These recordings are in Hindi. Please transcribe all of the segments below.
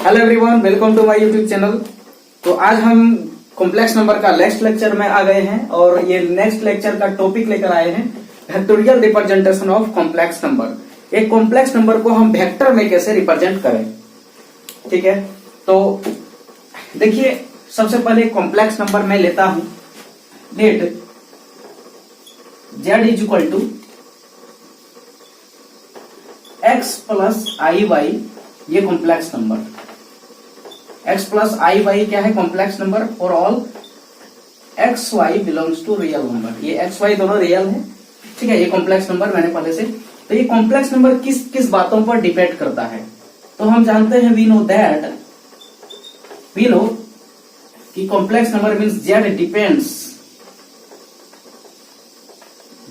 Hello everyone, welcome to my YouTube channel. तो आज हम कॉम्प्लेक्स नंबर का नेक्स्ट लेक्चर में आ गए हैं और ये नेक्स्ट लेक्चर का टॉपिक लेकर आए हैं vectorial representation of complex number. एक कॉम्प्लेक्स नंबर को हम वेक्टर में कैसे रिप्रेजेंट करें। ठीक है, तो देखिए सबसे पहले कॉम्प्लेक्स नंबर में लेता हूं let z is equal to x plus i y. ये complex number x plus i y क्या है? Complex number for all x y belongs to real number. ये एक्स वाई दोनों रियल है। ठीक है, ये कॉम्प्लेक्स नंबर मैंने पहले से। तो ये कॉम्प्लेक्स नंबर किस किस बातों पर डिपेंड करता है? तो हम जानते हैं, वी नो कि complex number means z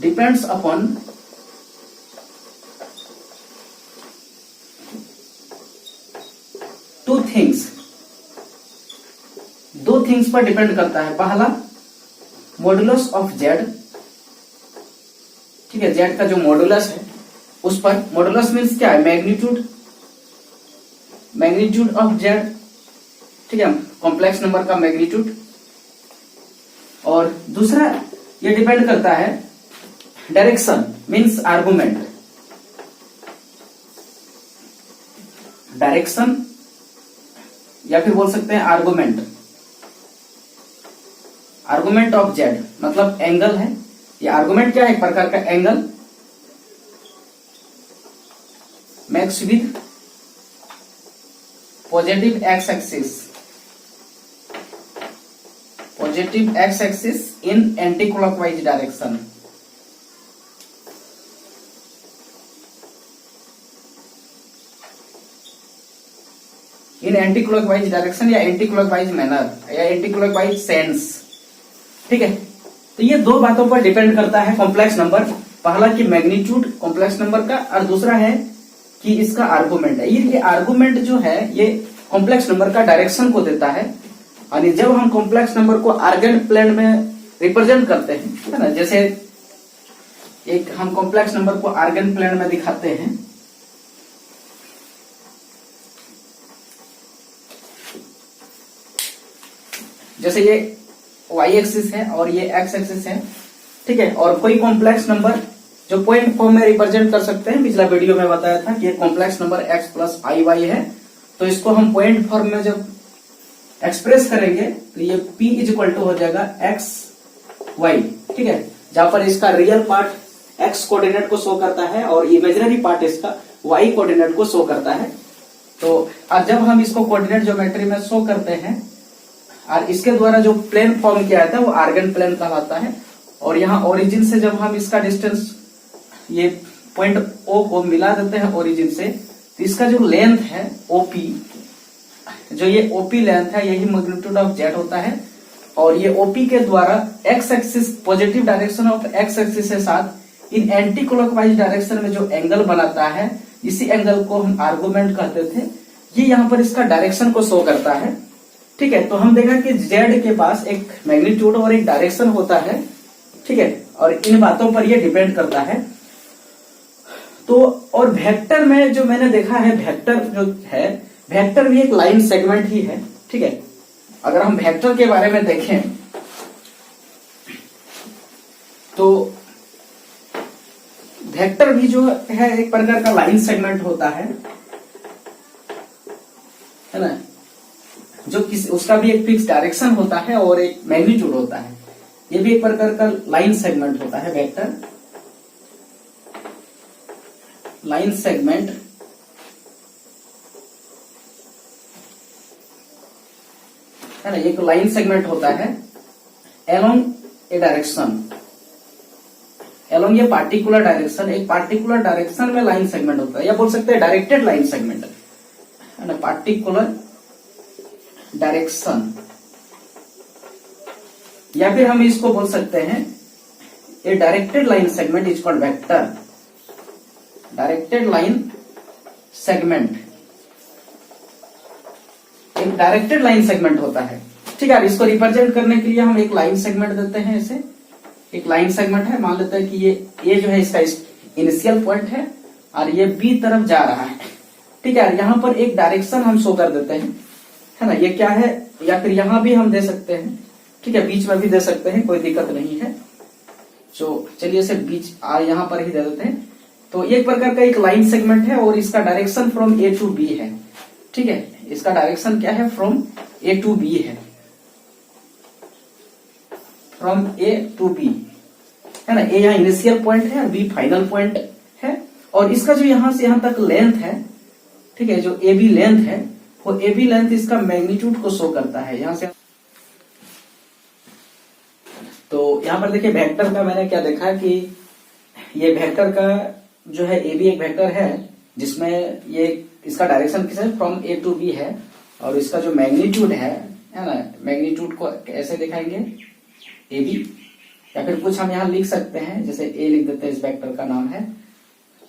depends upon two things. दो थिंग्स पर डिपेंड करता है। पहला मॉडुलस ऑफ z। ठीक है, z का जो मॉडुलस है उस पर। मॉडुलस मीन्स क्या है? Magnitude of z। ठीक है, कॉम्प्लेक्स नंबर का मैग्नीट्यूड। और दूसरा ये डिपेंड करता है डायरेक्शन मीन्स आर्गुमेंट। डायरेक्शन या फिर बोल सकते हैं आर्गुमेंट। आर्गुमेंट ऑफ z मतलब एंगल है। ये आर्गुमेंट क्या है? एक प्रकार का angle max with positive x axis in anti clockwise direction. In anti clockwise direction या एंटी क्लॉकवाइज मैनर या एंटी क्लॉकवाइज सेंस। ठीक है, तो ये दो बातों पर डिपेंड करता है कॉम्प्लेक्स नंबर। पहला कि मैग्नीट्यूड कॉम्प्लेक्स नंबर का, और दूसरा है कि इसका आर्गुमेंट है। ये आर्गुमेंट जो है ये कॉम्प्लेक्स नंबर का डायरेक्शन को देता है। और जब हम कॉम्प्लेक्स नंबर को आर्गेंट प्लेन में रिप्रेजेंट करते हैं, है ना, जैसे एक हम कॉम्प्लेक्स नंबर को आर्गेंट प्लेन में दिखाते हैं। जैसे ये y एक्सिस है और ये x एक्सिस है। ठीक है, और कोई कॉम्प्लेक्स नंबर जो पॉइंट फॉर्म में रिप्रेजेंट कर सकते हैं। पिछला वीडियो में बताया था कि ये complex number x plus i Y है। तो इसको हम पॉइंट फॉर्म में जब एक्सप्रेस करेंगे तो ये p इज इक्वल टू हो जाएगा x y। ठीक है, जहां पर इसका रियल पार्ट x कोऑर्डिनेट को शो करता है और इमेजिनरी पार्ट इसका y कोऑर्डिनेट को शो करता है। तो जब हम इसको कोऑर्डिनेट ज्योमेट्री में शो करते हैं और इसके द्वारा जो प्लेन फॉर्म किया था वो आर्गन प्लेन कहलाता है। और यहाँ ओरिजिन से जब हम इसका डिस्टेंस ये पॉइंट O को मिला देते हैं ओरिजिन से, तो इसका जो लेंथ है OP, जो ये OP लेंथ है यही मैग्नीट्यूड ऑफ z होता है। और ये OP के द्वारा x axis positive direction of x axis के साथ इन एंटी क्लॉकवाइज डायरेक्शन में जो एंगल बनाता है, इसी एंगल को हम आर्गुमेंट कहते थे। ये यहाँ पर इसका डायरेक्शन को शो करता है। ठीक है, तो हम देखा कि z के पास एक मैग्नीट्यूड और एक डायरेक्शन होता है। ठीक है, और इन बातों पर ये डिपेंड करता है। तो और वेक्टर में जो मैंने देखा है, वेक्टर जो है, वेक्टर भी एक लाइन सेगमेंट ही है। ठीक है, अगर हम वेक्टर के बारे में देखें तो वेक्टर भी जो है एक प्रकार का लाइन सेगमेंट होता है ना, जो उसका भी एक फिक्स डायरेक्शन होता है और एक मैग्नीट्यूड होता है। ये भी एक प्रकार का लाइन सेगमेंट होता है वेक्टर। लाइन सेगमेंट है ना, एक लाइन सेगमेंट होता है एलोंग ए डायरेक्शन। एलोंग ये पार्टिकुलर डायरेक्शन, एक पार्टिकुलर डायरेक्शन में लाइन सेगमेंट होता है, या बोल सकते हैं डायरेक्टेड लाइन सेगमेंट है ना, पार्टिकुलर डायरेक्शन। या फिर हम इसको बोल सकते हैं ए directed line segment is called vector. Directed line segment एक डायरेक्टेड लाइन सेगमेंट होता है। ठीक है, इसको रिप्रेजेंट करने के लिए हम एक लाइन सेगमेंट देते हैं। इसे एक लाइन सेगमेंट है, मान लेते हैं कि ये जो है इसका इनिशियल पॉइंट है और ये बी तरफ जा रहा है। ठीक है, यहाँ पर एक डायरेक्शन हम शो कर देते हैं, है ना, ये क्या है, या फिर यहाँ भी हम दे सकते हैं, ठीक है, बीच में भी दे सकते हैं, कोई दिक्कत नहीं है। तो चलिए इसे बीच यहाँ पर ही दे देते हैं। तो एक प्रकार का एक लाइन सेगमेंट है और इसका direction from A to B है, ठीक है, इसका डायरेक्शन क्या है, फ्रॉम ए टू बी है, फ्रॉम ए टू बी, है ना, ए यहाँ इनिशियल पॉइंट है और बी फाइनल पॉइंट है। और इसका जो यहां से यहां तक लेंथ है, ठीक है, जो ए बी लेंथ है, वो ए बी लेंथ इसका मैग्नीट्यूड को शो करता है यहां से। तो यहां पर देखिए वेक्टर का मैंने क्या देखा कि ये वेक्टर का जो है ए बी एक वेक्टर है जिसमें ये इसका डायरेक्शन किस है, फ्रॉम ए टू बी है, और इसका जो मैग्नीट्यूड है ना, मैग्नीट्यूड को कैसे दिखाएंगे, ए बी, या फिर कुछ हम यहाँ लिख सकते हैं, जैसे ए लिख देते हैं, इस वेक्टर का नाम है,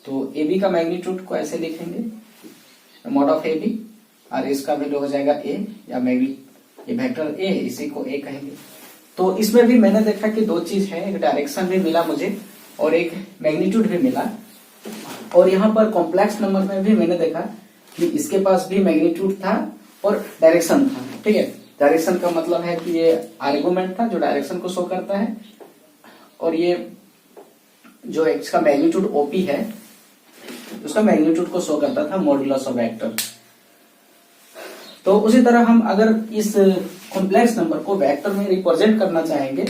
तो ए बी का मैग्नीट्यूड को ऐसे लिखेंगे, मॉड ऑफ ए बी, और इसका वैल्यू हो जाएगा ए, या ये वेक्टर ए, इसी को ए कहेंगे। तो इसमें भी मैंने देखा कि दो चीज है, एक डायरेक्शन भी मिला मुझे और एक मैग्नीट्यूड भी मिला। और यहाँ पर कॉम्प्लेक्स नंबर में भी मैंने देखा कि इसके पास भी मैग्नीट्यूड था और डायरेक्शन था, ठीक है, डायरेक्शन का मतलब है कि ये आर्गुमेंट था जो डायरेक्शन को शो करता है, और ये जो इसका मैग्नीट्यूड ओपी है उसका मैग्नीट्यूड को शो करता था, मॉड्यूलस ऑफ वेक्टर। तो उसी तरह हम अगर इस कॉम्प्लेक्स नंबर को वेक्टर में रिप्रेजेंट करना चाहेंगे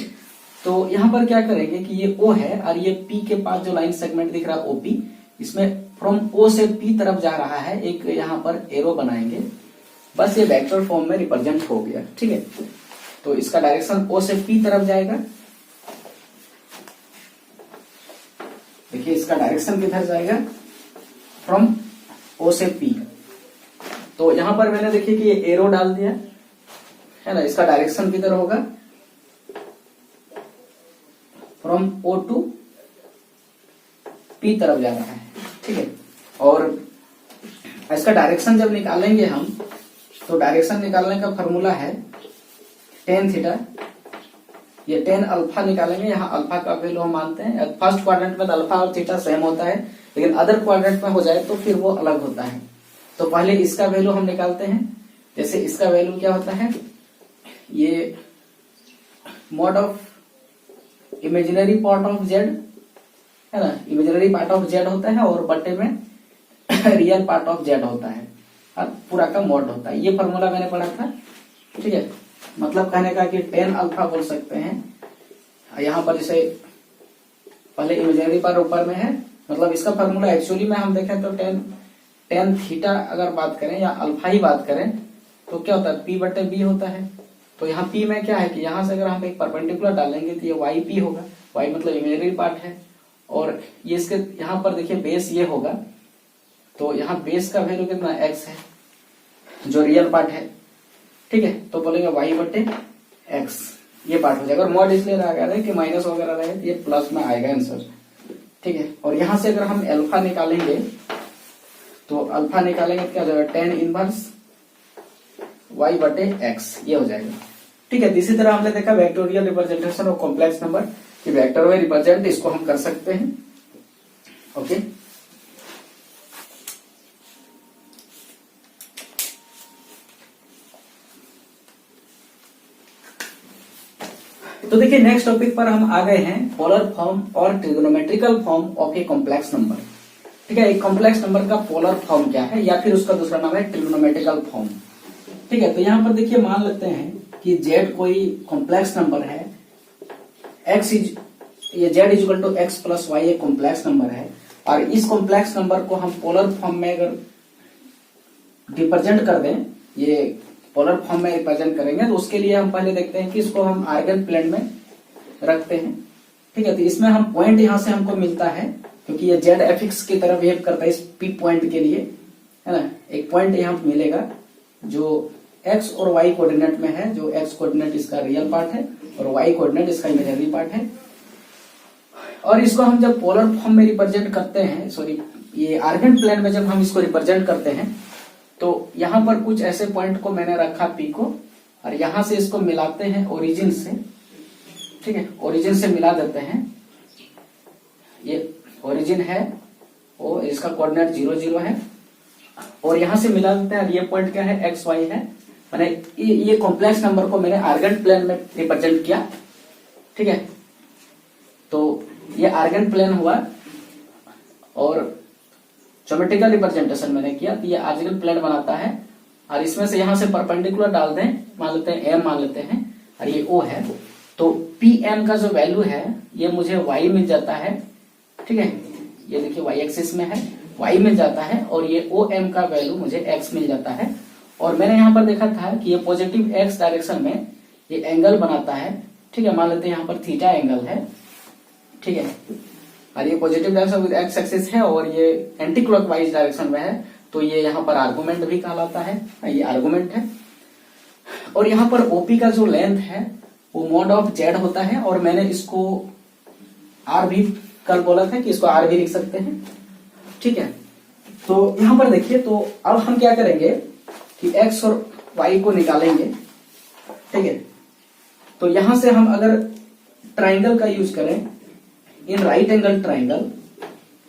तो यहाँ पर क्या करेंगे कि ये O है और ये P के पास जो लाइन सेगमेंट दिख रहा है OP, इसमें फ्रॉम O से P तरफ जा रहा है, एक यहाँ पर एरो बनाएंगे, बस ये वेक्टर फॉर्म में रिप्रेजेंट हो गया, ठीक है। तो इसका डायरेक्शन O से P तरफ जाएगा, देखिए इसका डायरेक्शन किधर जाएगा, फ्रॉम O से P। तो यहां पर मैंने देखिए कि ये एरो डाल दिया है ना, इसका डायरेक्शन किधर होगा, फ्रॉम O टू P तरफ जा रहा है, ठीक है। और इसका डायरेक्शन जब निकालेंगे हम, तो डायरेक्शन निकालने का फॉर्मूला है tan थीटा, ये tan अल्फा निकालेंगे, यहाँ अल्फा का वैल्यू हम मानते हैं, फर्स्ट क्वाड्रेंट में अल्फा और थीटा सेम होता है, लेकिन अदर क्वाड्रेंट में हो जाए तो फिर वो अलग होता है। तो पहले इसका वैल्यू हम निकालते हैं, जैसे इसका वैल्यू क्या होता है, ये mod of imaginary part of Z है ना, इमेजिनरी पार्ट ऑफ जेड होता है और बटे में रियल पार्ट ऑफ जेड होता है, और पूरा का मॉड होता है। ये फॉर्मूला मैंने पढ़ा था, ठीक है, मतलब कहने का कि tan अल्फा बोल सकते हैं। यहाँ पर जैसे पहले इमेजिनरी पार्ट ऊपर में है, मतलब इसका फॉर्मूला एक्चुअली में हम देखें तो tan थीटा अगर बात करें या अल्फा ही बात करें तो क्या होता है, P बटे B होता है। तो यहाँ P में क्या है कि यहाँ से अगर हम एक परपेंडिकुलर डालेंगे तो ये YP होगा, Y मतलब इमेजिनरी पार्ट है, और ये इसके यहाँ पर देखिए बेस ये होगा, तो यहाँ बेस का वैल्यू कितना x है जो रियल पार्ट है, ठीक है। तो बोलेंगे y बटे x, ये पार्ट हो जाएगा, और मॉड इसलिए रह गया कि माइनस वगैरह रहे तो ये प्लस में आएगा आंसर, ठीक है। और यहाँ से अगर हम अल्फा निकालेंगे तो अल्फा निकालेंगे क्या हो जाएगा, tan इनवर्स y बटे x, ये हो जाएगा, ठीक है। इसी तरह हमने देखा vectorial representation of complex number कि वेक्टर में रिप्रेजेंट इसको हम कर सकते हैं, ओके। तो देखिए नेक्स्ट टॉपिक पर हम आ गए हैं, पोलर फॉर्म और trigonometrical form of a complex number, ठीक है। एक कॉम्प्लेक्स नंबर का पोलर फॉर्म क्या है, या फिर उसका दूसरा नाम है ट्रिगोनोमेट्रिकल फॉर्म, ठीक है। तो यहाँ पर देखिए मान लेते हैं कि z कोई कॉम्प्लेक्स नंबर है, ये z equal to x plus y एक कॉम्प्लेक्स नंबर है, और इस कॉम्प्लेक्स नंबर को हम पोलर फॉर्म में अगर रिप्रेजेंट कर दें, ये पोलर फॉर्म में रिप्रेजेंट करेंगे तो उसके लिए हम पहले देखते हैं कि इसको हम आर्गन प्लेन में रखते हैं, ठीक है। तो इसमें हम पॉइंट यहां से हमको मिलता है क्योंकि ये z एफिक्स की तरह बिहेव करता है, इस पी पॉइंट के लिए है ना, एक पॉइंट यहाँ मिलेगा जो x और y कोऑर्डिनेट में है, जो x कोऑर्डिनेट इसका रियल पार्ट है और y कोऑर्डिनेट इसका इमेजिनरी पार्ट है। और इसको हम जब पोलर फॉर्म में रिप्रेजेंट करते हैं, सॉरी ये आर्गन प्लेन में जब हम इसको रिप्रेजेंट करते हैं तो यहाँ पर कुछ ऐसे पॉइंट को मैंने रखा P को, और यहां से इसको मिलाते हैं ओरिजिन से, ठीक है, ओरिजिन से मिला देते हैं, ये ओरिजिन है, वो इसका कोऑर्डिनेट 0 0 है, और यहां से मिला देते हैं, ये पॉइंट क्या है, एक्स वाई है। मैंने ये कॉम्प्लेक्स नंबर को मैंने आर्गन प्लेन में रिप्रेजेंट किया, ठीक है। तो ये आर्गन प्लेन हुआ और ज्योमेट्रिकल रिप्रेजेंटेशन मैंने किया, तो ये आर्गन प्लेन बनाता है। और इसमें से यहां से परपेंडिकुलर डाल दें, मान लेते हैं एम मान लेते हैं, और ये ओ है, तो पी एम का जो वैल्यू है ये मुझे वाई मिल जाता है, ठीक है। ये देखिए वाई एक्सिस में है, वाई मिल जाता है, और ये ओ एम का वैल्यू मुझे एक्स मिल जाता है। और मैंने यहाँ पर देखा था कि ये पॉजिटिव एक्स डायरेक्शन में ये एंगल बनाता है, ठीक है। मान लेते हैं यहाँ पर थीटा एंगल है, ठीक है। और ये positive direction with x axis है और ये एंटी क्लॉकवाइज डायरेक्शन में है, तो ये यहाँ पर आर्गुमेंट भी कहलाता है, ये आर्गुमेंट है। और यहाँ पर ओपी का जो लेंथ है वो मॉड ऑफ जेड होता है, और मैंने इसको आर भी कल बोला था कि इसको आर भी लिख सकते हैं, ठीक है। तो यहाँ पर देखिए, तो अब हम क्या करेंगे कि एक्स और वाई को निकालेंगे, ठीक है। तो यहां से हम अगर ट्राइंगल का यूज करें, इन राइट एंगल ट्राइंगल,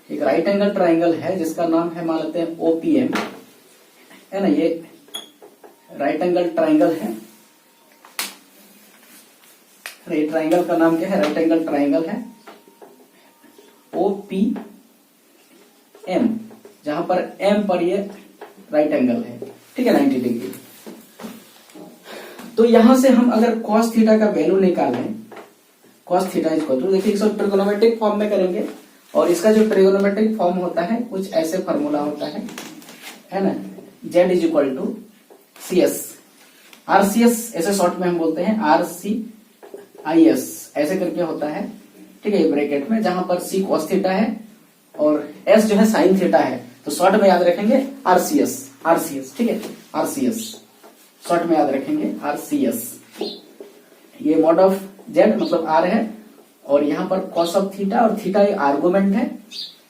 एक राइट एंगल ट्राइंगल है जिसका नाम है, मान लेते हैं ओपीएम, है ना। ये राइट एंगल ट्राइंगल है, ट्राइंगल का नाम क्या है, राइट एंगल ट्राइंगल है ओपीएम, जहां पर एम पर ये राइट एंगल है, ठीक है, 90 डिग्री। तो यहां से हम अगर cos थीटा का वैल्यू निकालें, cos थीटा इजको, तो देखिए इसको ट्रिगोनोमेट्रिक फॉर्म में करेंगे, और इसका जो ट्रिगोनोमेट्रिक फॉर्म होता है कुछ ऐसे फॉर्मूला होता है ना, z is equal to C S, RCS ऐसे शॉर्ट में हम बोलते हैं, RCIS ऐसे करके होता है, ठीक है, ब्रैकेट में, जहां पर c cos थीटा है और s जो है साइन थीटा है, तो शॉर्ट में याद रखेंगे RCS, ठीक है, RCS शॉर्ट में याद रखेंगे RCS। ये मॉड ऑफ जेड मतलब R है, और यहाँ पर cos ऑफ थीटा, और थीटा ये आर्गुमेंट है,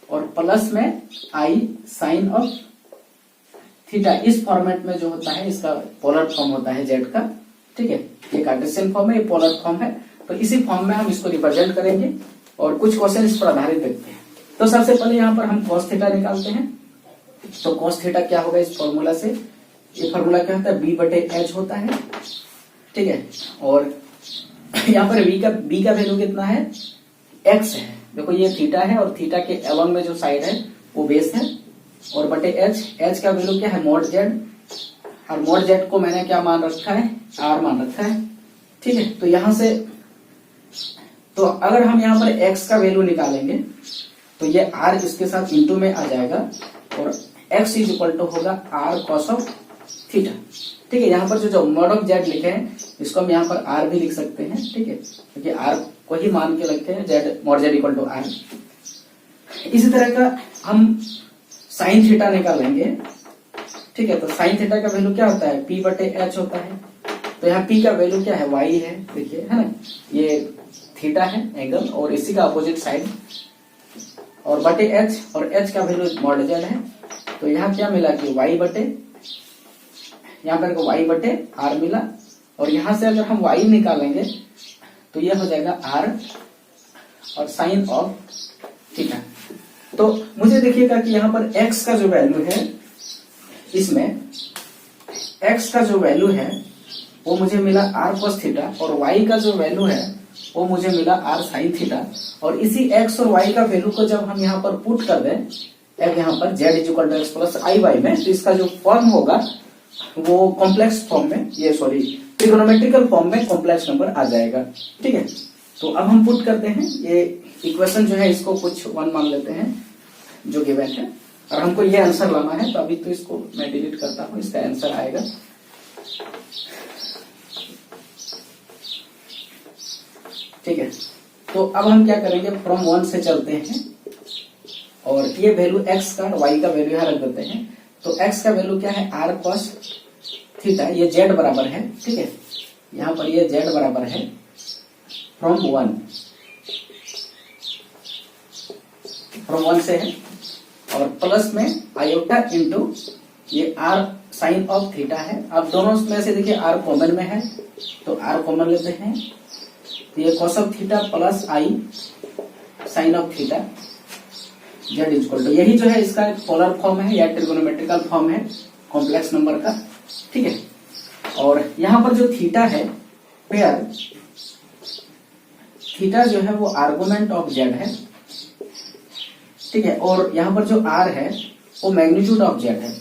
और प्लस में I साइन ऑफ थीटा। इस फॉर्मेट में जो होता है इसका पोलर फॉर्म होता है जेड का, ठीक है। ये कार्टेशियन फॉर्म है, ये पोलर फॉर्म है, तो इसी फॉर्म में हम इसको रिप्रेजेंट करेंगे, और कुछ क्वेश्चन इस पर आधारित देखते हैं। तो सबसे पहले यहाँ पर हम cos थीटा निकालते हैं। तो cos थीटा क्या होगा इस फॉर्मूला से, ये फॉर्मूला क्या होता है, b/h होता है, ठीक है। और यहाँ पर b का वैल्यू कितना है, x है। देखो ये थीटा है, और थीटा के अलोंग में जो साइड है वो बेस है, और बटे h का वैल्यू क्या है, मॉड जेड, और मॉड जेड को मैंने क्या मान रखा है, r मान रखा है, ठीक है। तो यहां से, तो अगर हम यहाँ पर x का वैल्यू निकालेंगे तो ये r इसके साथ इंटू में आ जाएगा, और x इज इक्वल टू होगा r cos ऑफ थीटा, ठीक है। यहाँ पर जो मॉड ऑफ जेड लिखे हैं इसको हम यहाँ पर r भी लिख सकते हैं, ठीक है, क्योंकि r को ही मान के रखते हैं, z mod z equal to r। इसी तरह का हम साइन थीटा निकालेंगे, ठीक है। तो साइन थीटा का वैल्यू क्या होता है, p/h होता है। तो यहाँ p का वैल्यू क्या है, y है, देखिए, है ना, ये थीटा है एंगल, और इसी का अपोजिट साइड, और बटे h, और h का वैल्यू मॉड जेड है। तो यहाँ क्या मिला कि यहाँ पर y/r मिला, और यहाँ से अगर हम y निकालेंगे तो ये हो जाएगा r और साइन ऑफ थीटा। तो मुझे देखिएगा कि यहाँ पर x का जो वैल्यू है, इसमें x का जो वैल्यू है वो मुझे मिला r cos थीटा, और y का जो वैल्यू है वो मुझे मिला r साइन थीटा। और इसी x और y का वैल्यू को जब हम यहाँ पर पुट कर दें, यहाँ पर z is equal to x plus i y में, तो इसका जो फॉर्म होगा वो कॉम्प्लेक्स फॉर्म में, ये सॉरी ट्रिगोनोमेट्रिकल फॉर्म में कॉम्प्लेक्स नंबर आ जाएगा, ठीक है। तो अब हम पुट करते हैं, ये इक्वेशन जो है इसको कुछ 1 मान लेते हैं जो गिवन है, और हमको ये आंसर लाना है। तो अभी तो इसको मैं डिलीट करता हूँ, इसका आंसर आएगा, ठीक है। तो अब हम क्या करेंगे, फ्रॉम 1 से चलते हैं, और ये वैल्यू x का और y का वैल्यू यहाँ रख देते हैं। तो x का वैल्यू क्या है, r cos थीटा, ये z बराबर है, ठीक है, यहाँ पर ये z बराबर है फ्रॉम 1 से है, और प्लस में आयोटा इंटू ये r साइन ऑफ थीटा है। अब दोनों में से देखिए r कॉमन में है, तो r कॉमन लेते हैं, तो ये cos of theta plus i sine of theta, z equal to, यही जो है इसका एक पोलर फॉर्म है या ट्रिगोनोमेट्रिकल फॉर्म है कॉम्प्लेक्स नंबर का, ठीक है। और यहां पर जो थीटा है पेयर, थीटा जो है वो आर्गुमेंट ऑफ जेड है, ठीक है, और यहां पर जो आर है वो मैग्नीट्यूड ऑफ जेड है।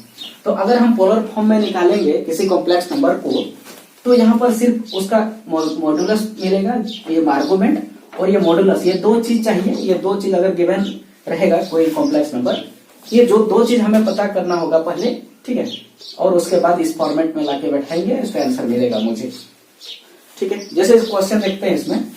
तो अगर हम पोलर फॉर्म में निकालेंगे किसी कॉम्प्लेक्स नंबर को, तो यहाँ पर सिर्फ उसका मॉड्यूलस मिलेगा, ये आर्गुमेंट और ये मॉड्यूलस, ये दो चीज चाहिए। ये दो चीज अगर गिवन रहेगा कोई कॉम्प्लेक्स नंबर, ये जो दो चीज हमें पता करना होगा पहले, ठीक है, और उसके बाद इस फॉर्मेट में लाके बैठाएंगे, इसका आंसर मिलेगा मुझे, ठीक है। जैसे इस क्वेश्चन देखते हैं, इसमें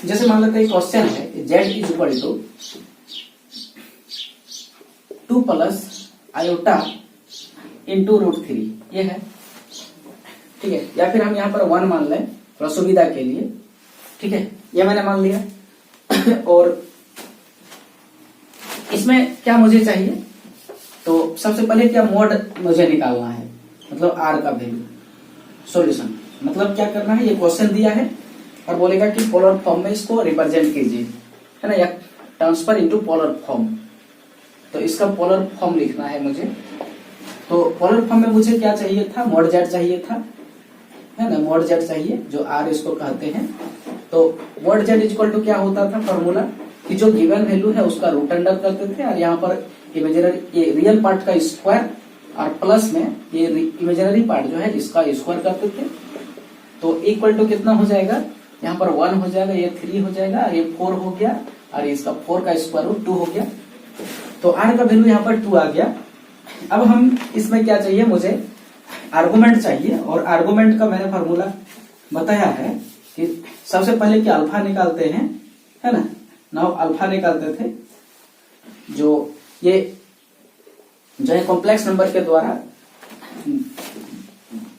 जैसे मान लेते हैं क्वेश्चन है z is equal to 2 plus iota into √3, ये है, ठीक है। या फिर हम यहाँ पर 1 मान लें थोड़ा सुविधा के लिए, ठीक है, ये मैंने मान लिया। और इसमें क्या मुझे चाहिए, तो सबसे पहले क्या मोड मुझे निकालना है, मतलब r का वैल्यू, सॉल्यूशन, मतलब क्या करना है, ये क्वेश्चन दिया है और बोलेगा कि पोलर फॉर्म में इसको रिप्रेजेंट कीजिए, है ना, या ट्रांसफर इनटू पोलर फॉर्म। तो इसका पोलर फॉर्म लिखना है मुझे। तो पोलर फॉर्म में मुझे क्या चाहिए था, मॉड जेड चाहिए था, है ना, मॉड जेड चाहिए, जो आर इसको कहते हैं। तो मॉड जेड इक्वल टू क्या होता था फॉर्मूला, कि जो गिवन वैल्यू है उसका रूट अंडर करते थे, और यहाँ पर इमेजिनरी, ये रियल पार्ट का स्क्वायर, और प्लस में ये इमेजिनरी पार्ट जो है इसका स्क्वायर करते थे। तो इक्वल टू कितना हो जाएगा, यहाँ पर 1 हो जाएगा, ये 3 हो जाएगा, और ये 4 हो गया, और इसका 4 का स्क्वायर रूट 2 हो गया। तो आर का वैल्यू यहाँ पर 2 आ गया। अब हम इसमें क्या चाहिए, मुझे आर्गुमेंट चाहिए, और आर्गुमेंट का मैंने फॉर्मूला बताया है कि सबसे पहले क्या अल्फा निकालते हैं, है ना, नाउ अल्फा निकालते थे, जो ये जो है कॉम्प्लेक्स नंबर के द्वारा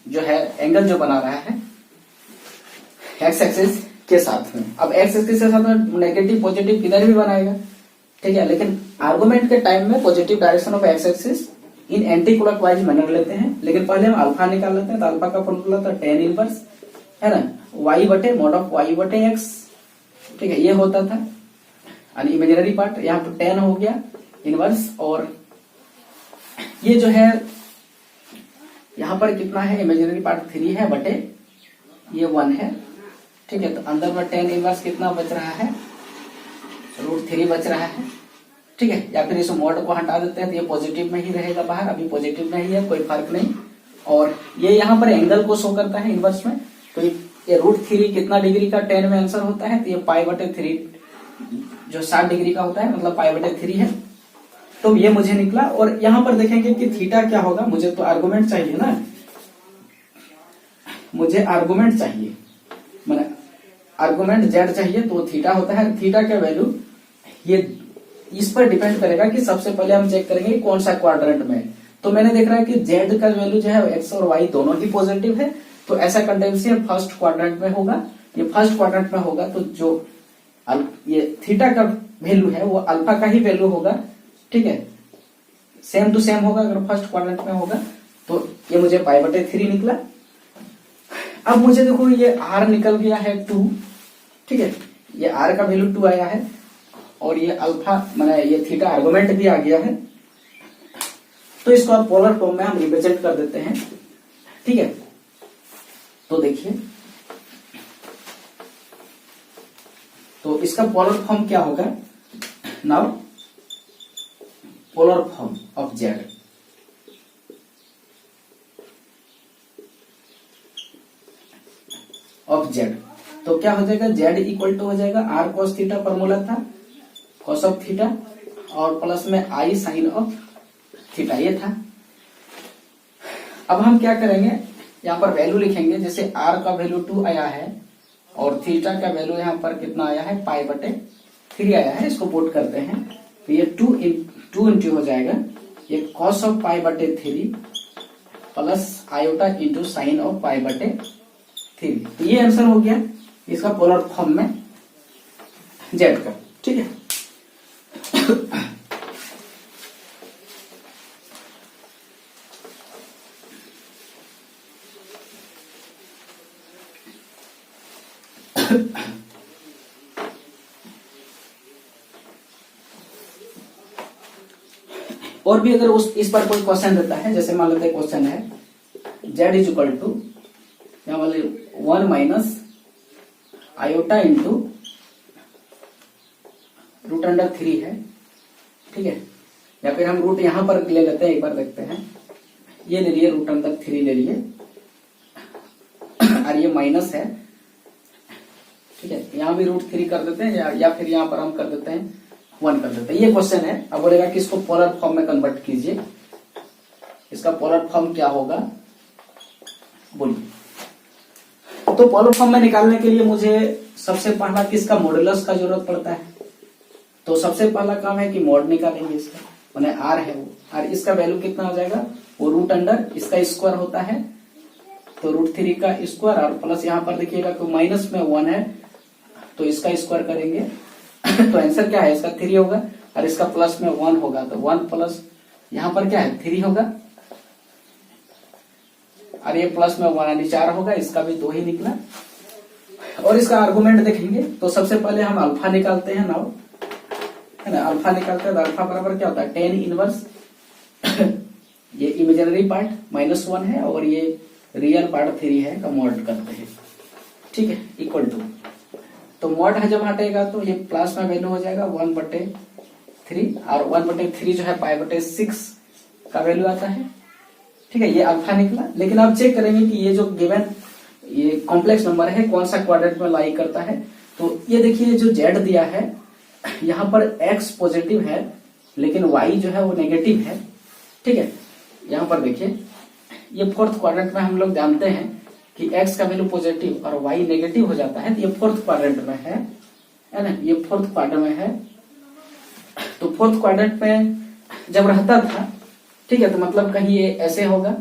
जो है एंगल जो बना रहा है एक्स एक्सिस के साथ में। अब एक्स एक्सिस के साथ में नेगेटिव पॉजिटिव किधर भी बनाएगा, ठीक है, लेकिन आर्गुमेंट के टाइम में positive direction of x axis in anti clockwise manner लेते हैं। लेकिन पहले हम अल्फा निकाल लेते हैं। तो अल्फा का फॉर्मूला था tan इनवर्स, है ना, y बटे मॉड ऑफ y बटे x, ठीक है, ये होता था। और इमेजिनरी पार्ट यहाँ पर tan हो गया इनवर्स, और ये जो है यहाँ पर कितना है, इमेजिनरी पार्ट 3 है बटे ये 1 है, ठीक है। तो अंदर में tan इनवर्स कितना बच रहा है, √3 बच रहा है, ठीक है। या फिर इस मॉड को हटा देते हैं तो ये पॉजिटिव में ही रहेगा बाहर, अभी पॉजिटिव में ही है, कोई फर्क नहीं। और ये यहाँ पर एंगल को शो करता है इनवर्स में। तो ये √3 कितना डिग्री का tan में आंसर होता है, तो ये π/3 जो 60 डिग्री का होता है, मतलब π/3 है। तो ये मुझे निकला। और यहाँ पर देखेंगे कि थीटा क्या होगा, मुझे तो आर्गुमेंट चाहिए ना, मुझे आर्गुमेंट चाहिए, मैंने आर्गुमेंट जेड चाहिए, तो थीटा होता है। थीटा का वैल्यू ये इस पर डिपेंड करेगा कि सबसे पहले हम चेक करेंगे कौन सा क्वाड्रेंट में। तो मैंने देख रहा है कि जेड का वैल्यू जो है एक्स और वाई दोनों ही पॉजिटिव है, तो ऐसा कंडेंसी फर्स्ट क्वाड्रेंट में होगा। ये फर्स्ट क्वाड्रेंट में होगा, तो जो ये थीटा का वैल्यू है वो अल्फा का ही वैल्यू होगा, ठीक है, सेम टू सेम होगा अगर फर्स्ट क्वाड्रेंट में होगा। तो ये मुझे π/3 निकला। अब मुझे देखो ये r निकल गया है 2, ठीक है, ये r का वैल्यू 2 आया है, और ये अल्फा माने ये थीटा आर्गुमेंट भी आ गया है। तो इसको आप पोलर फॉर्म में हम रिप्रेजेंट कर देते हैं, ठीक है। तो देखिए, तो इसका पोलर फॉर्म क्या होगा, now polar form of Z, तो क्या हो जाएगा, जेड इक्वल टू हो जाएगा r cos थीटा, फॉर्मूला था cos ऑफ थीटा, और प्लस में i sin ऑफ थीटा, ये था। अब हम क्या करेंगे, यहाँ पर वैल्यू लिखेंगे। जैसे r का वैल्यू 2 आया है और थीटा का वैल्यू यहाँ पर कितना आया है, π/3 आया है, इसको पुट करते हैं। तो ये 2 इंटू हो जाएगा ये cos of π/3 plus iota into sine of π/3। तो ये आंसर हो गया इसका पोलर फॉर्म में जेड का, ठीक है। और भी अगर इस पर कोई क्वेश्चन देता है, जैसे मान लेते हैं क्वेश्चन है z इज इक्वल टू यहाँ वाले 1 minus iota into root under 3 है, ठीक है। या फिर हम रूट यहां पर ले लेते हैं, एक बार देखते हैं। ये ले लिए रूट अंडर 3 ले लिए और ये माइनस है, ठीक है। यहां भी रूट 3 कर देते हैं या फिर यहां पर हम कर देते हैं 1 कर देते हैं। ये क्वेश्चन है। अब बोलेगा कि इसको पोलर फॉर्म में कन्वर्ट कीजिए। इसका पोलर फॉर्म क्या होगा बोलिए। तो पोलर फॉर्म में निकालने के लिए मुझे सबसे पहला किसका मॉडुलस का जरूरत पड़ता है। तो सबसे पहला काम है कि मॉड निकालेंगे इसका, माने आर है वो, और इसका वैल्यू कितना हो जाएगा, वो रूट अंडर इसका स्क्वायर होता है, तो रूट 3 का स्क्वायर और प्लस यहाँ पर देखिएगा कि माइनस में 1 है तो इसका स्क्वायर करेंगे तो आंसर क्या है इसका 3 होगा, और इसका प्लस में 1 होगा तो 1 प्लस यहाँ पर क्या है 3 होगा, और ये प्लस में 1 यानी 4 होगा, इसका भी 2 ही निकला। और इसका आर्गुमेंट देखेंगे तो सबसे पहले हम अल्फा निकालते हैं नाउ, है ना। अल्फा निकालते हैं तो अल्फा बराबर क्या होता है 10 इनवर्स ये इमेजिनरी पार्ट -1 है और ये रियल पार्ट 3 है का मॉड करते हैं, ठीक है, इक्वल टू। तो मॉड है जब हटेगा तो ये प्लस में वैल्यू हो जाएगा 1/3 और 1/3 जो है π/6 का वैल्यू आता है, ठीक है। ये अल्फा निकला। लेकिन अब चेक करेंगे कि ये जो गिवन ये कॉम्प्लेक्स नंबर है कौन सा क्वाड्रेंट में लाई करता है। तो ये देखिए जो z दिया है यहाँ पर x पॉजिटिव है लेकिन y जो है वो नेगेटिव है, ठीक है। यहाँ पर देखिए ये फोर्थ क्वाड्रेंट में हम लोग जानते हैं कि x का वैल्यू पॉजिटिव और y नेगेटिव हो जाता है, तो ये फोर्थ क्वाड्रेंट में है ना, ये फोर्थ क्वाड्रेंट में है। तो फोर्थ क्वाड्रेंट में जब रहता था, ठीक है, तो मतलब कहीं ये ऐसे होगा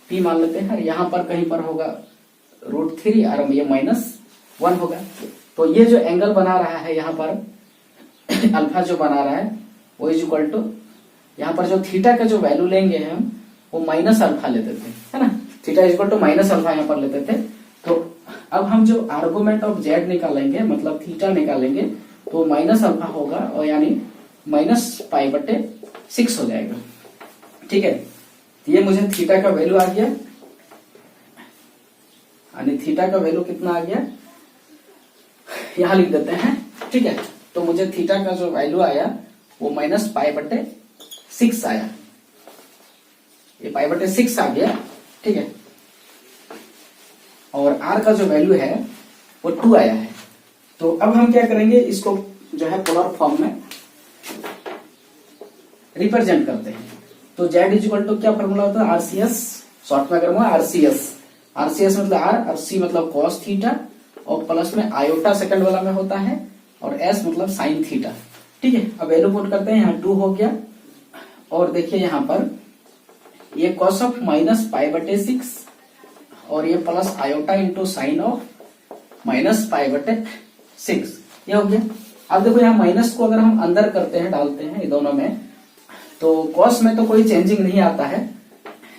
p मान लेते हैं, यहाँ पर कहीं पर होगा √3 और ये -1 होगा। तो ये जो एंगल बना रहा है यहाँ पर अल्फा जो बना रहा है वो इज इक्वल टू यहाँ पर जो थीटा का जो वैल्यू लेंगे हम वो माइनस अल्फा लेते थे, है ना। Theta is equal to minus alpha यहाँ पर लेते थे। तो अब हम जो आर्गुमेंट ऑफ जेड निकालेंगे मतलब थीटा निकालेंगे तो माइनस अल्फा होगा और यानी -π/6 हो जाएगा, ठीक है। ये मुझे थीटा का वैल्यू आ गया, यानी थीटा का वैल्यू कितना आ गया यहां लिख देते हैं, ठीक है। तो मुझे थीटा का जो वैल्यू आया वो -π/6 आया, ये π/6 आ गया, ठीक है। और r का जो वैल्यू है वो 2 आया है। तो अब हम क्या करेंगे, इसको जो है पोलर फॉर्म में रिप्रेजेंट करते हैं। तो z इज इक्वल टू क्या फॉर्मूला होता है RCS, शॉर्ट में अगर RCS मतलब r और c मतलब cos थीटा और प्लस में आयोटा सेकंड वाला में होता है और s मतलब साइन थीटा, ठीक है। अब वैल्यू पुट करते हैं, यहाँ 2 हो गया और देखिए यहाँ पर ये cos ऑफ -π/6 और ये plus iota into sine of -π/6 ये हो गया। अब देखो यहाँ माइनस को अगर हम अंदर करते हैं डालते हैं ये दोनों में तो cos में तो कोई चेंजिंग नहीं आता है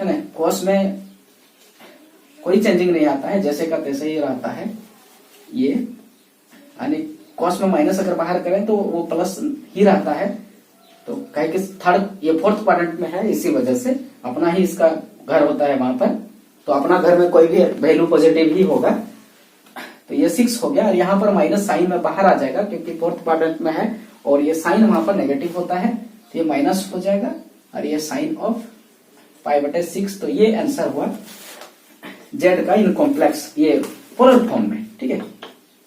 ना, cos में कोई चेंजिंग नहीं आता है, जैसे का तैसे ही रहता है ये, यानी cos में माइनस अगर बाहर करें तो वो प्लस ही रहता है। तो कहे कि थर्ड ये फोर्थ क्वाड्रेंट में है, इसी वजह से अपना ही इसका घर होता है वहां पर, तो अपना घर में कोई भी वैल्यू पॉजिटिव ही होगा। तो ये 6 हो गया और यहाँ पर माइनस साइन में बाहर आ जाएगा क्योंकि फोर्थ क्वाड्रेंट में है और ये साइन वहां पर नेगेटिव होता है, तो ये माइनस हो जाएगा और ये साइन ऑफ π/6। तो ये आंसर हुआ जेड का इन कॉम्प्लेक्स ये पोलर फॉर्म में, ठीक है,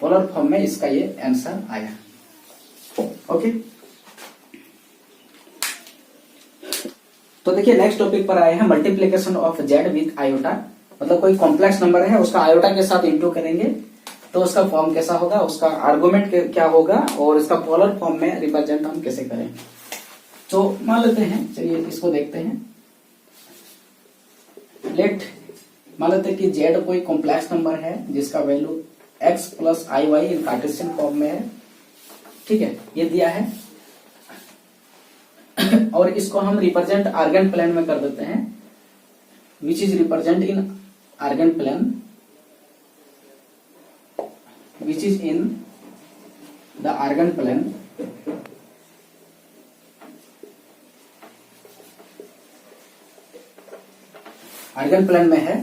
पोलर फॉर्म में इसका ये आंसर आया, ओके। तो देखिए नेक्स्ट टॉपिक पर आए हैं multiplication of Z with iota, मतलब कोई कॉम्प्लेक्स नंबर है उसका आयोटा के साथ इंटू करेंगे तो उसका फॉर्म कैसा होगा, उसका आर्गुमेंट क्या होगा और इसका पोलर फॉर्म में रिप्रेजेंट हम कैसे करें। तो मान लेते हैं, चलिए इसको देखते हैं। लेट मान लेते हैं कि जेड कोई कॉम्प्लेक्स नंबर है जिसका वैल्यू x + iy इन कार्टेशियन फॉर्म में है, ठीक है, ये दिया है और इसको हम रिप्रेजेंट आर्गन प्लेन में कर देते हैं, which is represent in Argand plane which is in the Argand plane Argand plane में है,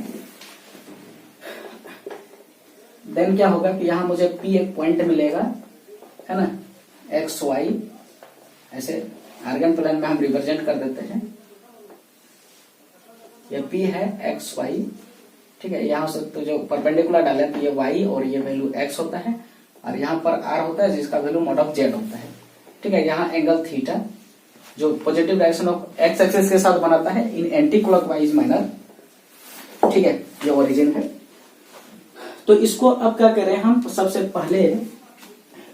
देन क्या होगा कि यहां मुझे P एक पॉइंट मिलेगा, है ना, एक्स वाई, ऐसे आर्गन प्लेन में हम रिप्रेजेंट कर देते हैं। ये P है एक्स वाई, ठीक है। यहां से तो जो परपेंडिकुलर डाले तो ये y और ये वैल्यू x होता है, और यहाँ पर r होता है जिसका वैल्यू mod ऑफ z होता है, ठीक है। यहाँ एंगल थीटा जो positive direction of x axis के साथ बनाता है इन एंटी क्लॉकवाइज मैनर, ठीक है। ये ओरिजिन है। तो इसको अब क्या करें हम, सबसे पहले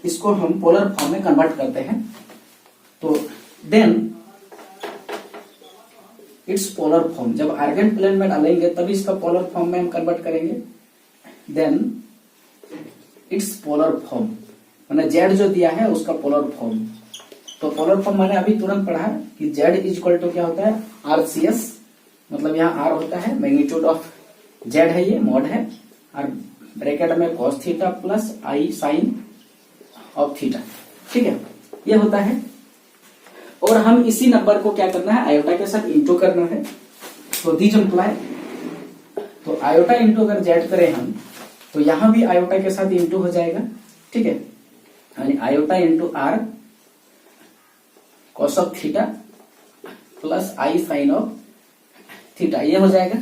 इसको हम पोलर फॉर्म में कन्वर्ट करते हैं। तो देन इट्स पोलर फॉर्म, जब आर्गन प्लेन में डालेंगे तभी इसका पोलर फॉर्म में हम कन्वर्ट करेंगे। देन इट्स पोलर फॉर्म, मैंने जेड जो दिया है उसका पोलर फॉर्म। तो पोलर फॉर्म मैंने अभी तुरंत पढ़ा कि जेड इज इक्वल टू क्या होता है, RCS, मतलब यहाँ R होता है मैग्नीट्यूड ऑफ जेड है, ये मॉड है, और ब्रैकेट में cos theta plus i sine of theta, ठीक है, ये होता है। और हम इसी नंबर को क्या करना है, आयोटा के साथ इंटू करना है। तो दिस इम्प्लाई, तो आयोटा इंटू अगर जेड करें हम तो यहां भी आयोटा के साथ इंटू हो जाएगा, ठीक है, यानी iota into r cos of theta plus i sine of theta, ये हो जाएगा,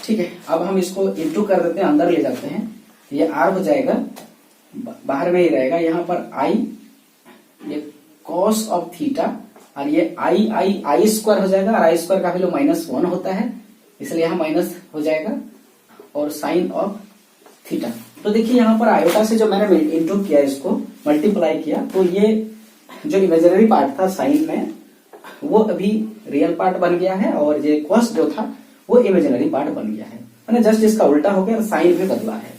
ठीक है। अब हम इसको इंटू कर देते हैं, अंदर ले जाते हैं, ये आर हो जाएगा, बाहर में ही रहेगा, यहाँ पर आई, ये कॉस ऑफ थीटा, और ये आई स्क्वायर हो जाएगा, और आई स्क्वायर का वैल्यू -1 होता है, इसलिए यहाँ माइनस हो जाएगा, और साइन ऑफ थीटा। तो देखिए यहाँ पर आयोटा से जो मैंने इंटू किया, इसको मल्टीप्लाई किया, तो ये जो इमेजिनरी पार्ट था साइन में वो अभी रियल पार्ट बन गया है, और ये कॉस जो था वो इमेजिनरी पार्ट बन गया है, मैंने जस्ट इसका उल्टा हो गया, साइन भी बदला है।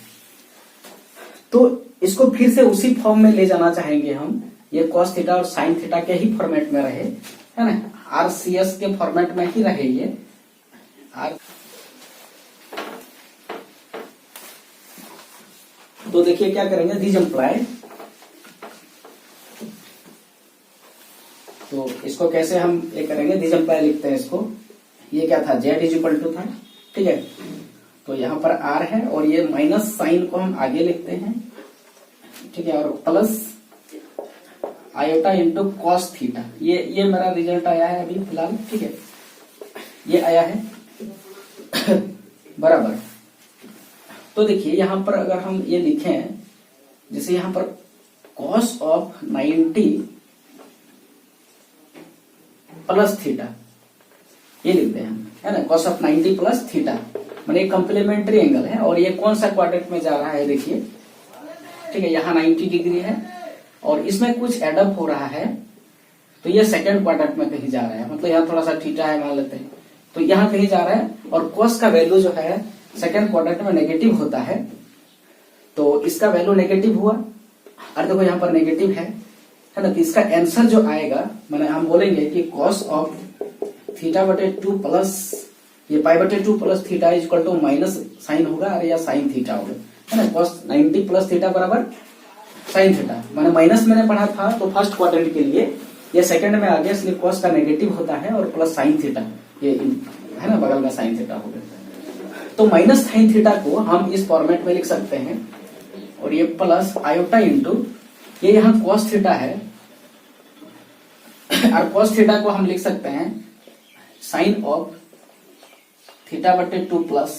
तो इसको फिर से उसी फॉर्म में ले जाना चाहेंगे हम, ये कॉस थीटा और साइन थीटा के ही फॉर्मेट में रहे, है ना, RCS के फॉर्मेट में ही रहे ये तो देखिए क्या करेंगे, दिस इम्प्लाई, तो इसको कैसे हम ये करेंगे, दिस इम्प्लाई लिखते हैं इसको, ये क्या था, जेड इज इक्वल टू था, ठीक है। तो यहाँ पर आर है, और ये माइनस साइन को हम आगे लिखते हैं, ठीक है, और plus iota into cos theta, ये मेरा रिजल्ट आया है अभी फिलहाल, ठीक है, ये आया है बराबर। तो देखिए यहाँ पर अगर हम ये लिखें, जैसे यहाँ पर कॉस ऑफ 90 प्लस थीटा, ये लिखते हैं हम, है ना, कॉस ऑफ 90 प्लस थीटा, मैंने एक कम्प्लीमेंट्री एंगल है, और ये कौन सा क्वाड्रेंट में जा रहा है देखिए, ठीक है, यहाँ 90 डिग्री है, और इसमें कुछ एडअप हो रहा है, तो ये सेकंड क्वाड्रेंट में कहीं जा रहा है, मतलब यहाँ थोड़ा सा थीटा है मान लेते हैं, तो यहाँ कहीं जा रहा है, और कॉस का वैल्यू जो है सेकंड क्वाड्रेंट में नेगेटिव होता है, तो इसका वैल्यू नेगेटिव हुआ, और देखो यहाँ पर नेगेटिव है ना, तो इसका आंसर जो आएगा, मैंने हम बोलेंगे कि कॉस ऑफ θ/2 प्लस ये π/2 plus theta is equal to minus sine होगा, और या साइन थीटा होगा, है ना, कॉस 90 प्लस थीटा बराबर साइन थीटा, मैंने माइनस मैंने पढ़ा था, तो फर्स्ट क्वाड्रेंट के लिए ये सेकंड में आ गया, इसलिए कॉस का नेगेटिव होता है, और प्लस साइन थीटा, ये है ना, बगल में साइन थीटा हो गया। तो माइनस साइन थीटा को हम इस फॉर्मेट में लिख सकते हैं, और ये प्लस आयोटा इंटू ये यहाँ कॉस थीटा है, और कॉस थीटा को हम लिख सकते हैं साइन ऑफ θ/2 प्लस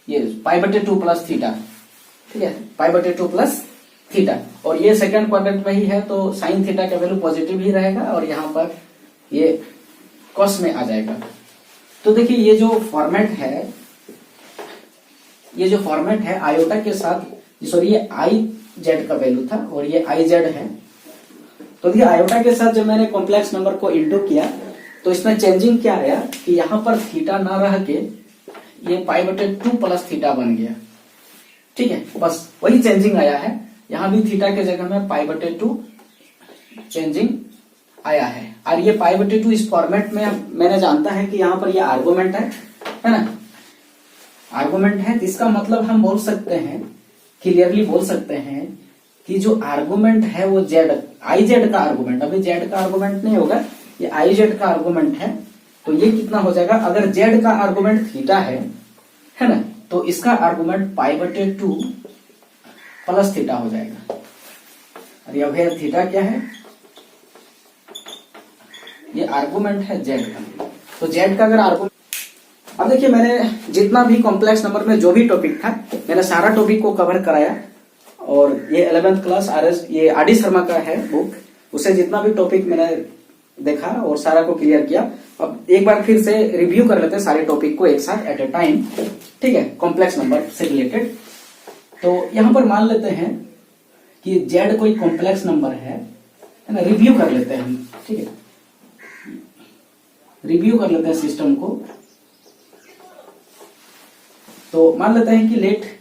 ये π/2 प्लस थीटा, ठीक है, π/2 प्लस थीटा, और ये सेकंड क्वाड्रेंट में ही है, तो साइन थीटा का वैल्यू पॉजिटिव ही रहेगा, और यहाँ पर ये कॉस में आ जाएगा। तो देखिए ये जो फॉर्मेट है आयोटा के साथ, सॉरी ये आई जेड का वैल्यू था, और ये आई जेड है, तो देखिए आयोटा के साथ जब मैंने कॉम्प्लेक्स नंबर को इंटू किया, तो इसमें चेंजिंग क्या आया कि यहाँ पर थीटा ना रह के ये π/2 प्लस थीटा बन गया, ठीक है, बस वही चेंजिंग आया है, यहाँ भी थीटा के जगह में π/2 चेंजिंग आया है, और ये π/2 इस फॉर्मेट में मैंने जानता है कि यहाँ पर ये आर्गुमेंट है ना, आर्गुमेंट है, इसका मतलब हम बोल सकते हैं क्लियरली बोल सकते हैं कि जो आर्गुमेंट है वो जेड, आई जेड का आर्गुमेंट, अभी जेड का आर्गुमेंट नहीं होगा, ये आई जेड का आर्गुमेंट है। तो ये कितना हो जाएगा, अगर जेड का आर्गुमेंट थीटा है ना, तो इसका आर्गुमेंट π/2 प्लस थीटा हो जाएगा। और ये भैया थीटा क्या है, ये आर्गुमेंट है जेड का। तो जेड का अगर आर्गुमेंट, अब देखिए मैंने जितना भी कॉम्प्लेक्स नंबर में जो भी टॉपिक था मैंने सारा टॉपिक को कवर कराया। और ये 11th क्लास ये आर डी शर्मा का है बुक, उसे जितना भी टॉपिक मैंने देखा और सारा को क्लियर किया। अब एक बार फिर से रिव्यू कर लेते हैं सारे टॉपिक को एक साथ एट ए टाइम, ठीक है, कॉम्प्लेक्स नंबर से रिलेटेड। तो यहां पर मान लेते हैं कि जेड कोई कॉम्प्लेक्स नंबर है ना, रिव्यू कर लेते हैं हम, ठीक है, रिव्यू कर लेते हैं सिस्टम को। तो मान लेते हैं कि लेट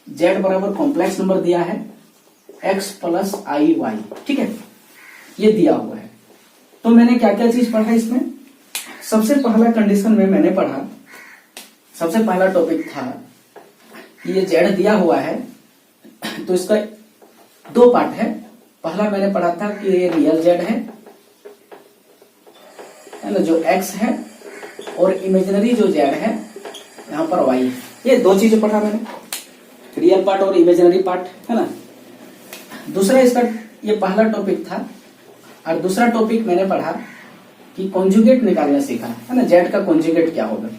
जेड बराबर कॉम्प्लेक्स नंबर दिया है x प्लस आई वाई, ठीक है, ये दिया हुआ है। तो मैंने क्या क्या चीज पढ़ा इसमें, सबसे पहला कंडीशन में मैंने पढ़ा, सबसे पहला टॉपिक था कि ये जेड दिया हुआ है तो इसका दो पार्ट है। पहला मैंने पढ़ा था कि ये रियल जेड है ना, जो x है, और इमेजिनरी जो जेड है यहाँ पर y है। ये दो चीजें पढ़ा मैंने, रियल पार्ट और इमेजिनरी पार्ट, है ना। दूसरा इसका ये पहला टॉपिक था। और दूसरा टॉपिक मैंने पढ़ा कि कॉन्जुगेट निकालना सीखा, है ना, जेड का कॉन्जुगेट क्या होगा।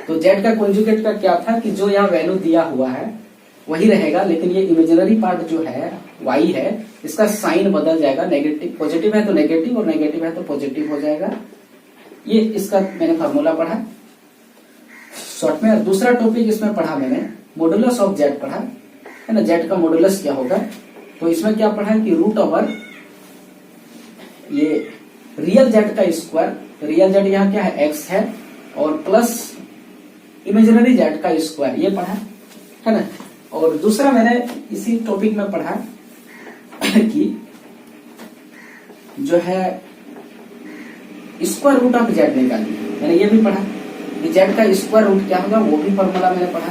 तो जेड का कॉन्जुगेट का क्या था कि जो यहाँ वैल्यू दिया हुआ है वही रहेगा, लेकिन ये इमेजिनरी पार्ट जो है y है, इसका साइन बदल जाएगा, नेगेटिव, पॉजिटिव है तो नेगेटिव और नेगेटिव है तो पॉजिटिव हो जाएगा। ये इसका मैंने फार्मूला पढ़ा शॉर्ट में। और दूसरा टॉपिक इसमें पढ़ा मैंने मॉडुलस ऑफ जेड पढ़ा, है ना, जेड का मॉडुलस क्या होगा। तो इसमें क्या पढ़ा कि रूट ओवर ये रियल जेड का स्क्वायर, रियल जेड यहाँ क्या है x है, और प्लस इमेजिनरी जेड का स्क्वायर, ये पढ़ा, है ना। और दूसरा मैंने इसी टॉपिक में पढ़ा कि जो है स्क्वायर रूट ऑफ जेड निकालिए, मैंने ये भी पढ़ा कि जेड का स्क्वायर रूट क्या होगा, वो भी फॉर्मूला मैंने पढ़ा।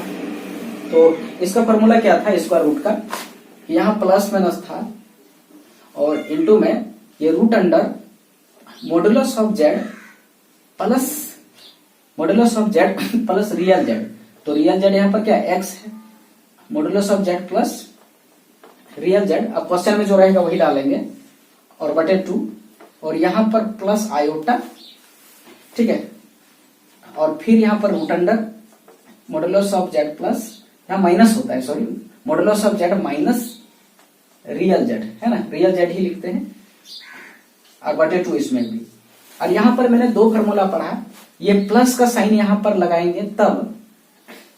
तो इसका फॉर्मूला क्या था स्क्वायर रूट का, यहाँ प्लस माइनस था और इनटू में ये root under modulus of z plus modulus of z plus real z. तो रियल जेड यहाँ पर क्या x है, modulus of z plus real z, अब क्वेश्चन में जो रहेगा वही डालेंगे, और बटे 2, और यहाँ पर प्लस आयोटा, ठीक है, और फिर यहाँ पर root under modulus of z plus, यहाँ माइनस होता है, sorry, modulus of z minus real z, है ना, रियल जेड ही लिखते हैं, और बटे 2 इसमें भी। और यहाँ पर मैंने दो फार्मूला पढ़ा, ये प्लस का साइन यहाँ पर लगाएंगे तब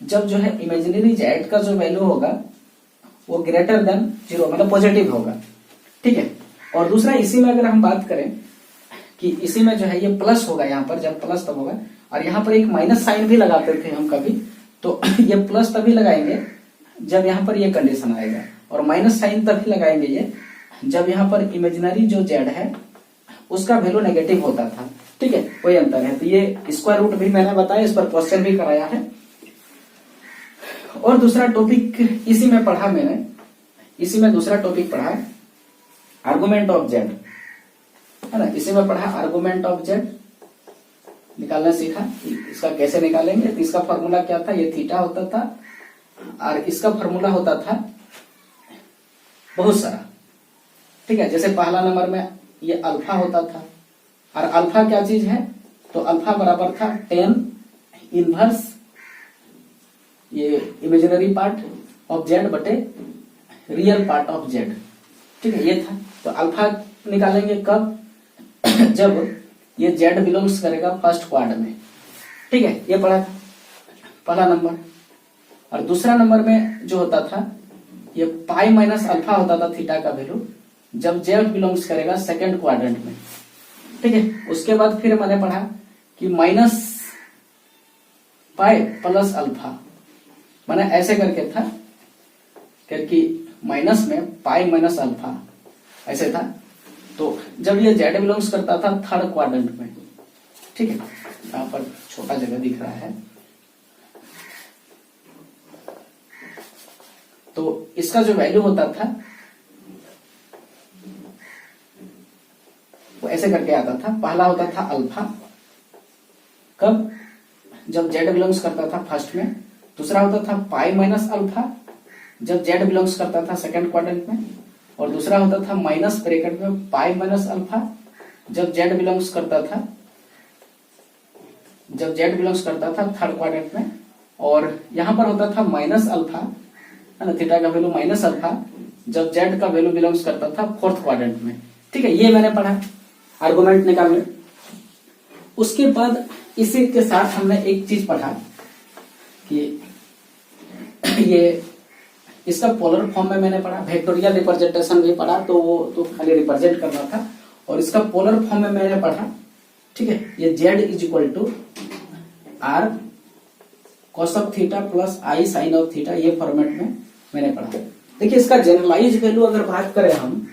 जब जो है इमेजिनरी जेड का जो वैल्यू होगा वो ग्रेटर देन 0, मतलब पॉजिटिव होगा, ठीक है। और दूसरा इसी में अगर हम बात करें कि इसी में जो है ये प्लस होगा, यहाँ पर जब प्लस तब होगा, और यहाँ पर एक माइनस साइन भी लगाते थे हम कभी, तो ये प्लस तभी लगाएंगे जब यहाँ पर ये कंडीशन आएगा, और माइनस साइन तभी लगाएंगे ये जब यहाँ पर इमेजिनरी जो जेड है उसका वैल्यू नेगेटिव होता था, ठीक है, कोई अंतर है। तो ये स्क्वायर रूट भी मैंने बताया, इस पर क्वेश्चन भी कराया है। और दूसरा टॉपिक इसी में पढ़ा मैंने, इसी में दूसरा टॉपिक पढ़ा आर्गुमेंट ऑफ जेड, है ना, इसी में पढ़ा आर्गुमेंट ऑफ जेड निकालना सीखा, इसका कैसे निकालेंगे। तो इसका फॉर्मूला क्या था, ये थीटा होता था, और इसका फॉर्मूला होता था बहुत सारा, ठीक है। जैसे पहला नंबर में ये अल्फा होता था, और अल्फा क्या चीज है, तो अल्फा बराबर था 10 इनवर्स ये इमेजिनरी पार्ट ऑफ जेड बटे रियल पार्ट ऑफ जेड, ठीक है, ये था। तो अल्फा निकालेंगे कब, जब ये जेड बिलोंग्स करेगा फर्स्ट क्वाड्रेंट में, ठीक है, ये पढ़ा था पहला नंबर। और दूसरा नंबर में जो होता था ये पाई माइनस अल्फा होता था थीटा का वैल्यू, जब जेड बिलोंग्स करेगा सेकेंड क्वाड्रेंट में, ठीक है। उसके बाद फिर मैंने पढ़ा कि माइनस पाई प्लस अल्फा, मैंने ऐसे करके था, क्योंकि माइनस में पाई माइनस अल्फा ऐसे था, तो जब ये जेड बिलोंग्स करता था थर्ड क्वाड्रेंट में, ठीक है, यहाँ पर छोटा जगह दिख रहा है, तो इसका जो वैल्यू होता था वो ऐसे करके आता था। पहला होता था अल्फा, कब, जब जेड बिलोंग्स करता था फर्स्ट में। दूसरा होता था पाई माइनस अल्फा, जब जेड बिलोंग्स करता था सेकंड क्वाड्रेंट में। और दूसरा होता था माइनस ब्रैकेट में पाई माइनस अल्फा, जब जेड बिलोंग्स करता था थर्ड क्वाड्रेंट में। और यहां पर होता था माइनस अल्फा, है ना, थीटा का वैल्यू माइनस अल्फा, जब जेड का वैल्यू बिलोंग्स करता था फोर्थ क्वाड्रेंट में। ठीक है, ये मैंने पढ़ा, आर्गुमेंट निकालने। उसके बाद इसी के साथ हमने एक चीज पढ़ा कि ये इसका पोलर फॉर्म में मैंने पढ़ा, वेक्टोरियल रिप्रेजेंटेशन भी पढ़ा, तो वो तो खाली रिप्रेजेंट करना था। और इसका पोलर फॉर्म में मैंने पढ़ा, ठीक है, ये z is equal to r cos of theta plus i sine of theta, ये फॉर्मेट में मैंने पढ़ा। देखिए इसका जनरलाइज वैल्यू अगर बात करें हम,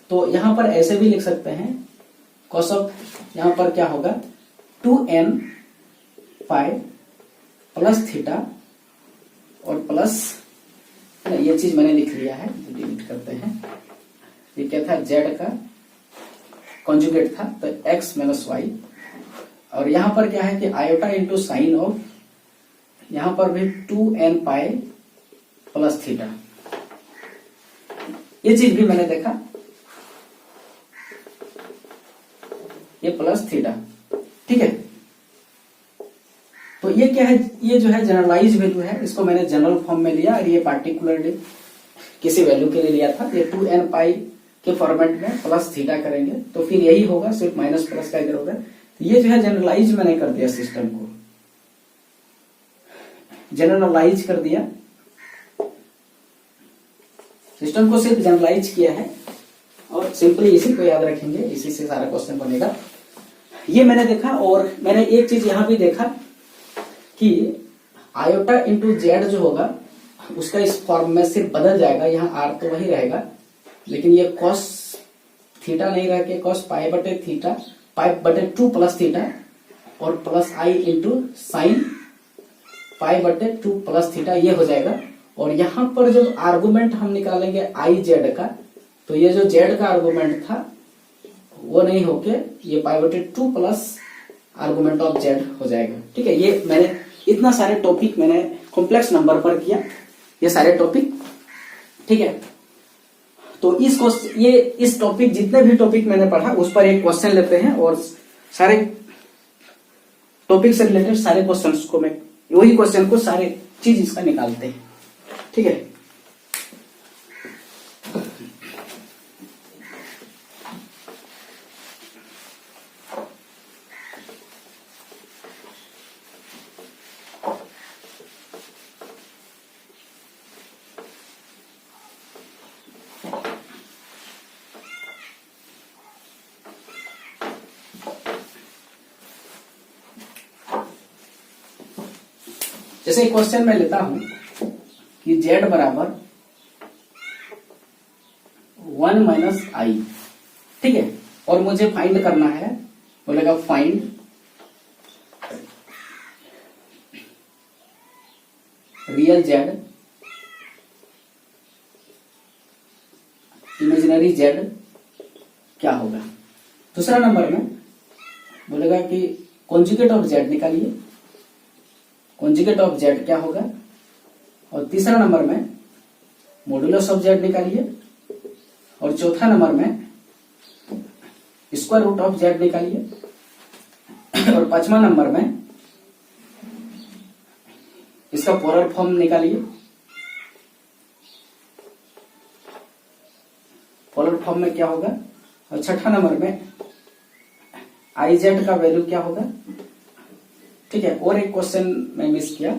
तो यहां पर ऐसे भी लिख सकते हैं, कॉस ऑफ, यहां पर क्या होगा 2n पाई प्लस थीटा और प्लस, ये चीज मैंने लिख लिया है, डिलीट करते हैं। ये क्या था, जेड का कॉन्जुगेट था, तो x माइनस वाई। और यहां पर क्या है कि आयोटा इंटू साइन ऑफ, यहां पर भी 2n पाई प्लस थीटा, ये चीज भी मैंने देखा, ये प्लस थीटा। ठीक है, तो ये क्या है, ये जो है जनरलाइज वैल्यू है, इसको मैंने जनरल फॉर्म में लिया और ये पार्टिकुलरली किसी वैल्यू के लिए लिया था। ये 2n पाई के फॉर्मेट में प्लस थीटा करेंगे तो फिर यही होगा, सिर्फ माइनस प्लस का इधर होगा। तो ये जो है जनरलाइज मैंने कर दिया, सिस्टम को जनरलाइज कर दिया, सिस्टम को सिर्फ जनरलाइज किया है। और सिंपली इसी को याद रखेंगे, इसी से सारा क्वेश्चन बनेगा। ये मैंने देखा। और मैंने एक चीज यहां भी देखा कि आयोटा इंटू जेड जो होगा उसका इस फॉर्म में सिर्फ बदल जाएगा, यहाँ आर तो वही रहेगा, लेकिन ये कॉस थीटा नहीं रह के कॉस पाई बटे थीटा, पाई बटे 2 प्लस थीटा और प्लस आई इंटू साइन पाई बटे 2 प्लस थीटा, ये हो जाएगा। और यहां पर जब आर्गुमेंट हम निकालेंगे आई जेड का, तो ये जो जेड का आर्गुमेंट था वो नहीं होके ये पाई बटे 2 प्लस आर्गुमेंट ऑफ जेड हो जाएगा। ठीक है, ये मैंने इतना सारे टॉपिक मैंने कॉम्प्लेक्स नंबर पर किया, ये सारे टॉपिक। ठीक है, तो इस टॉपिक, जितने भी टॉपिक मैंने पढ़ा उस पर एक क्वेश्चन लेते हैं और सारे टॉपिक से रिलेटेड सारे क्वेश्चंस को मैं, वही क्वेश्चन को सारे चीज इसका निकालते हैं। ठीक है, जैसे क्वेश्चन में लेता हूं कि z बराबर 1 माइनस आई, ठीक है, और मुझे फाइंड करना है, बोलेगा find real z, imaginary z क्या होगा। दूसरा नंबर में बोलेगा कि कॉन्जुगेट ऑफ z निकालिए, कॉन्जुगेट ऑफ z क्या होगा। और तीसरा नंबर में मॉडुलस ऑफ z निकालिए। और चौथा नंबर में स्क्वायर रूट ऑफ z निकालिए। और पांचवा नंबर में इसका पोलर फॉर्म निकालिए। पोलर फॉर्म में क्या होगा। और छठा नंबर में आई जेड का वैल्यू क्या होगा। ठीक है, और एक क्वेश्चन मैं मिस किया,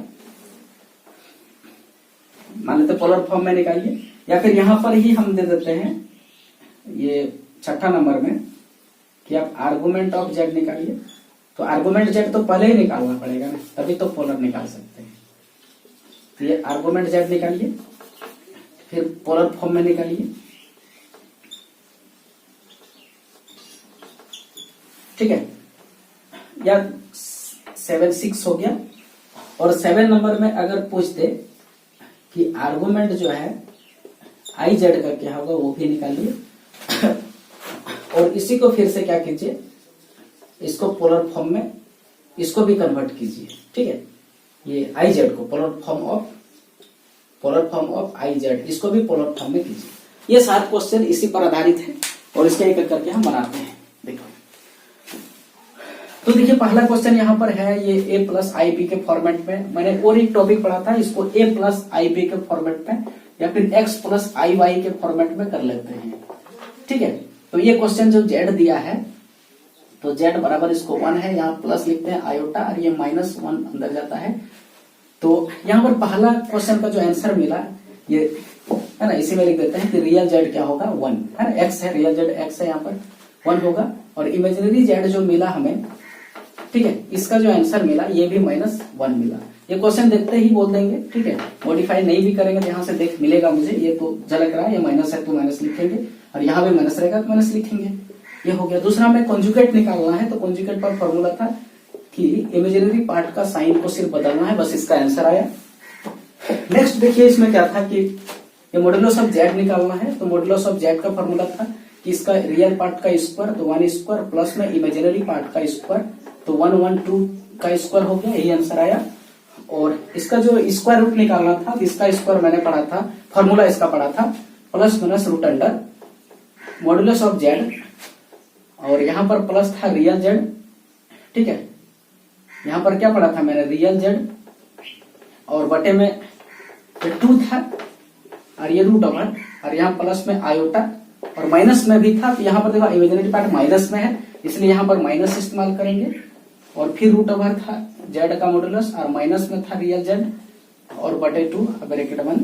मान लेते पोलर फॉर्म में निकालिए, या फिर यहां पर ही हम दे देते हैं ये छठा नंबर में कि आप आर्गुमेंट ऑफ जेड निकालिए। तो आर्गुमेंट जेड तो पहले ही निकालना पड़ेगा ना, तभी तो पोलर निकाल सकते हैं। तो ये आर्गुमेंट जेड निकालिए, फिर पोलर फॉर्म में निकालिए। ठीक है, या 7 6 हो गया। और 7 नंबर में अगर पूछ दे कि आर्गुमेंट जो है आई जेड का क्या होगा वो भी निकालिए और इसी को फिर से क्या कीजिए, इसको पोलर फॉर्म में इसको भी कन्वर्ट कीजिए। ठीक है, ये आई जेड को polar form of I Z, इसको भी पोलर फॉर्म में कीजिए। ये 7 क्वेश्चन इसी पर आधारित है और इसके एक एक करके हम बनाते हैं। देखो तो देखिए पहला क्वेश्चन यहाँ पर है ये a प्लस आई बी के फॉर्मेट में। मैंने और एक टॉपिक पढ़ा था, इसको a प्लस आई बी के फॉर्मेट में या फिर x प्लस आई वाई के फॉर्मेट में कर लेते हैं। ठीक है, तो ये क्वेश्चन जो z दिया है तो z बराबर इसको 1 है, यहाँ प्लस लिखते हैं आयोटा और ये -1 अंदर जाता है। तो यहाँ पर पहला क्वेश्चन का जो आंसर मिला ये है ना, इसी में लिख देते हैं कि रियल z क्या होगा 1 है ना, x है, रियल z x है, यहाँ पर 1 होगा और इमेजिनरी z जो मिला हमें, ठीक है, इसका जो आंसर मिला ये भी -1 मिला। ये क्वेश्चन देखते ही बोल देंगे। ठीक है, मॉडिफाई नहीं भी करेंगे तो यहाँ से देख मिलेगा मुझे, ये तो झलक रहा है, ये माइनस है तो माइनस लिखेंगे और यहाँ भी माइनस रहेगा तो माइनस लिखेंगे। ये हो गया। दूसरा में कॉन्जुगेट निकालना है, तो कॉन्जुगेट पर फॉर्मूला था कि इमेजिनरी पार्ट का साइन को सिर्फ बदलना है, बस इसका आंसर आया। नेक्स्ट देखिए इसमें क्या था कि ये मॉडुलस ऑफ जेड निकालना है, तो मॉडुलस ऑफ जेड का फॉर्मूला था कि इसका रियल पार्ट का स्क्वायर तो 1 स्क्वायर प्लस में इमेजिनरी पार्ट का स्क्वायर तो 112 का स्क्वायर हो गया, यही आंसर आया। और इसका जो स्क्वायर रूट निकालना था, इसका स्क्वायर मैंने पढ़ा था, फॉर्मूला इसका पढ़ा था plus minus root under modulus of z और यहाँ पर प्लस था रियल जेड। ठीक है, यहाँ पर क्या पढ़ा था मैंने, रियल जेड और बटे में 2 था और ये रूट ओवर और यहाँ प्लस में आयोटा और माइनस में भी था, तो यहाँ पर देखो इमेजिनरी पार्ट माइनस में है इसलिए यहाँ पर माइनस इस्तेमाल करेंगे और फिर रूट ओवर था जेड का मॉडुलस और माइनस में था रियल जेड और बटे 2 ब्रैकेट 1।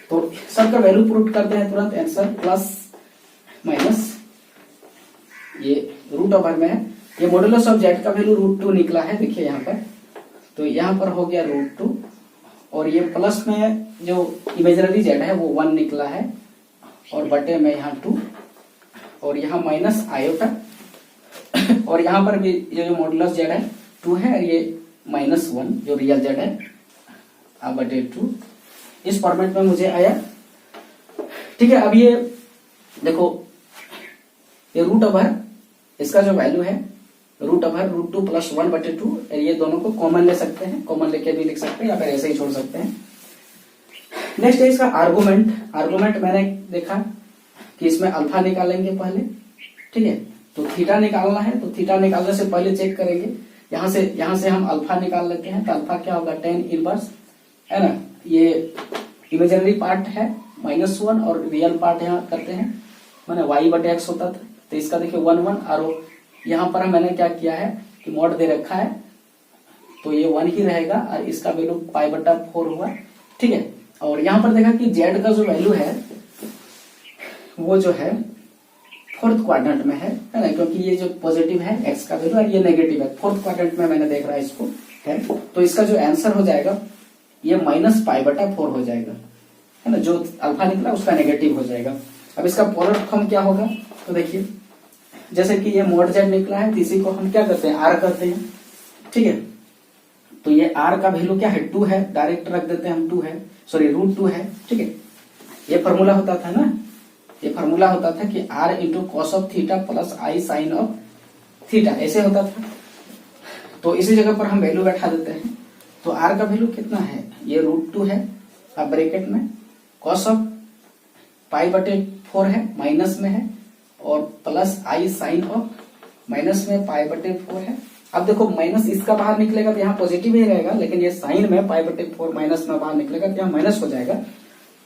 तो सबका वैल्यू पुट करते हैं तुरंत, आंसर प्लस माइनस ये रूट ओवर में है। ये मॉडुलस ऑफ जेड का वैल्यू √2 निकला है, देखिए यहाँ पर, तो यहाँ पर हो गया √2 और ये प्लस में जो इमेजिनरी जेड है वो 1 निकला है और बटे में यहाँ 2 और यहाँ माइनस आयोटा और यहाँ पर भी ये जो मॉडुलस जेड है 2 है और ये -1 जो रियल जेड है अब बटे 2, इस फॉर्मेट में मुझे आया। ठीक है, अब ये देखो ये रूट ओवर इसका जो वैल्यू है रूट ओवर √2 प्लस 1 बटे 2, ये दोनों को कॉमन ले सकते हैं, कॉमन लेके भी लिख सकते हैं या फिर ऐसे ही छोड़ सकते हैं। नेक्स्ट है इसका आर्गुमेंट। आर्गुमेंट मैंने देखा कि इसमें अल्फा निकालेंगे पहले। ठीक है, तो थीटा निकालना है, तो थीटा निकालने से पहले चेक करेंगे, यहाँ से हम अल्फा निकाल लेते हैं, तो अल्फा क्या होगा tan इनवर्स है ना, ये इमेजिनरी पार्ट है -1 और रियल पार्ट यहाँ करते हैं मैंने y बटे x होता था, तो इसका देखिए 1 और यहाँ पर मैंने क्या किया है कि मॉड दे रखा है तो ये 1 ही रहेगा और इसका वैल्यू π/4 हुआ। ठीक है, और यहाँ पर देखा कि z का जो वैल्यू है वो जो है 4th क्वाड्रेंट में है ना, क्योंकि ये जो पॉजिटिव है x का वैल्यू और ये नेगेटिव है, 4th क्वाड्रेंट में मैंने देख रहा है इसको है, तो इसका जो आंसर हो जाएगा ये -π/4 हो जाएगा है ना, जो अल्फा निकला उसका नेगेटिव हो जाएगा। अब इसका पोलर फॉर्म क्या होगा, तो देखिए जैसे कि ये मॉड जेड निकला है तो इसी को हम क्या करते हैं r करते हैं। ठीक है, तो ये r का वैल्यू क्या है 2 है, डायरेक्ट रख देते हैं हम 2 है, सॉरी √2 है। ठीक है, ये फॉर्मूला होता था ना, ये फॉर्मूला होता था कि r into cos of theta plus i sine of theta, ऐसे होता था। तो इसी जगह पर हम वैल्यू बैठा देते हैं, तो r का वैल्यू कितना है, ये √2 है, अब ब्रैकेट में कॉस ऑफ π/4 है, माइनस में है और plus i sine of minus में π/4 है। अब देखो माइनस इसका बाहर निकलेगा तो यहाँ पॉजिटिव ही रहेगा, लेकिन ये साइन में π/4 माइनस में बाहर निकलेगा तो यहाँ माइनस हो जाएगा।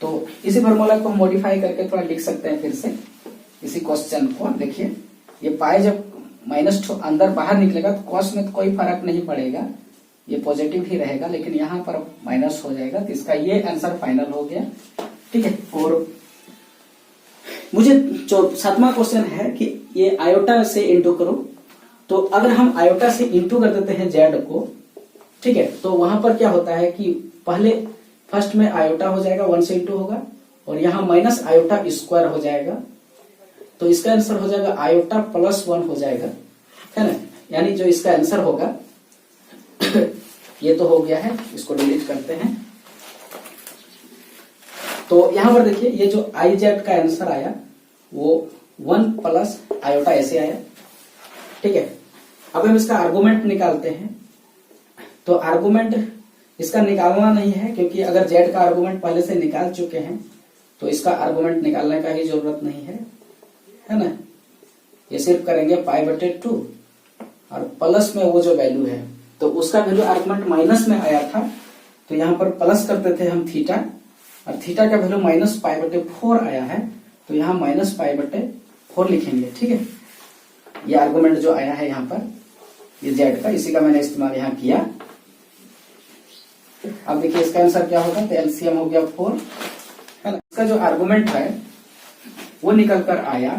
तो इसी फॉर्मूला को हम मॉडिफाई करके थोड़ा लिख सकते हैं फिर से इसी क्वेश्चन को। देखिए ये पाई जब माइनस अंदर बाहर निकलेगा तो कॉस में तो कोई फर्क नहीं पड़ेगा, ये पॉजिटिव ही रहेगा, लेकिन यहाँ पर माइनस हो जाएगा, तो इसका ये आंसर फाइनल हो गया। ठीक है, और मुझे जो 7वां क्वेश्चन है कि ये आयोटा से इंटू करो, तो अगर हम आयोटा से इंटू कर देते हैं जेड को, ठीक है, तो वहां पर क्या होता है कि पहले फर्स्ट में आयोटा हो जाएगा 1 से इंटू होगा और यहाँ माइनस आयोटा स्क्वायर हो जाएगा, तो इसका आंसर हो जाएगा आयोटा प्लस 1 हो जाएगा है ना, यानी जो इसका आंसर होगा ये तो हो गया है, इसको डिलीट करते हैं। तो यहाँ पर देखिए ये जो आई जेड का आंसर आया वो 1 प्लस आयोटा ऐसे आया, ठीक है। अब हम इसका आर्गुमेंट निकालते हैं। तो आर्गुमेंट इसका निकालना नहीं है, क्योंकि अगर जेड का आर्गुमेंट पहले से निकाल चुके हैं तो इसका आर्गुमेंट निकालने का ही जरूरत नहीं है ना। ये सिर्फ करेंगे π/2 और प्लस में वो जो वैल्यू है तो उसका वैल्यू आर्गुमेंट माइनस में आया था, तो यहाँ पर प्लस करते थे हम थीटा, और थीटा का वैल्यू -π/4 आया है, तो यहाँ -π/4 लिखेंगे, ठीक है। ये आर्गुमेंट जो आया है यहाँ पर ये जेड का, इसी का मैंने इस्तेमाल यहाँ किया। अब देखिए इसका आंसर क्या होगा, तो एलसीएम हो गया 4, है ना। इसका जो आर्गुमेंट है वो निकल कर आया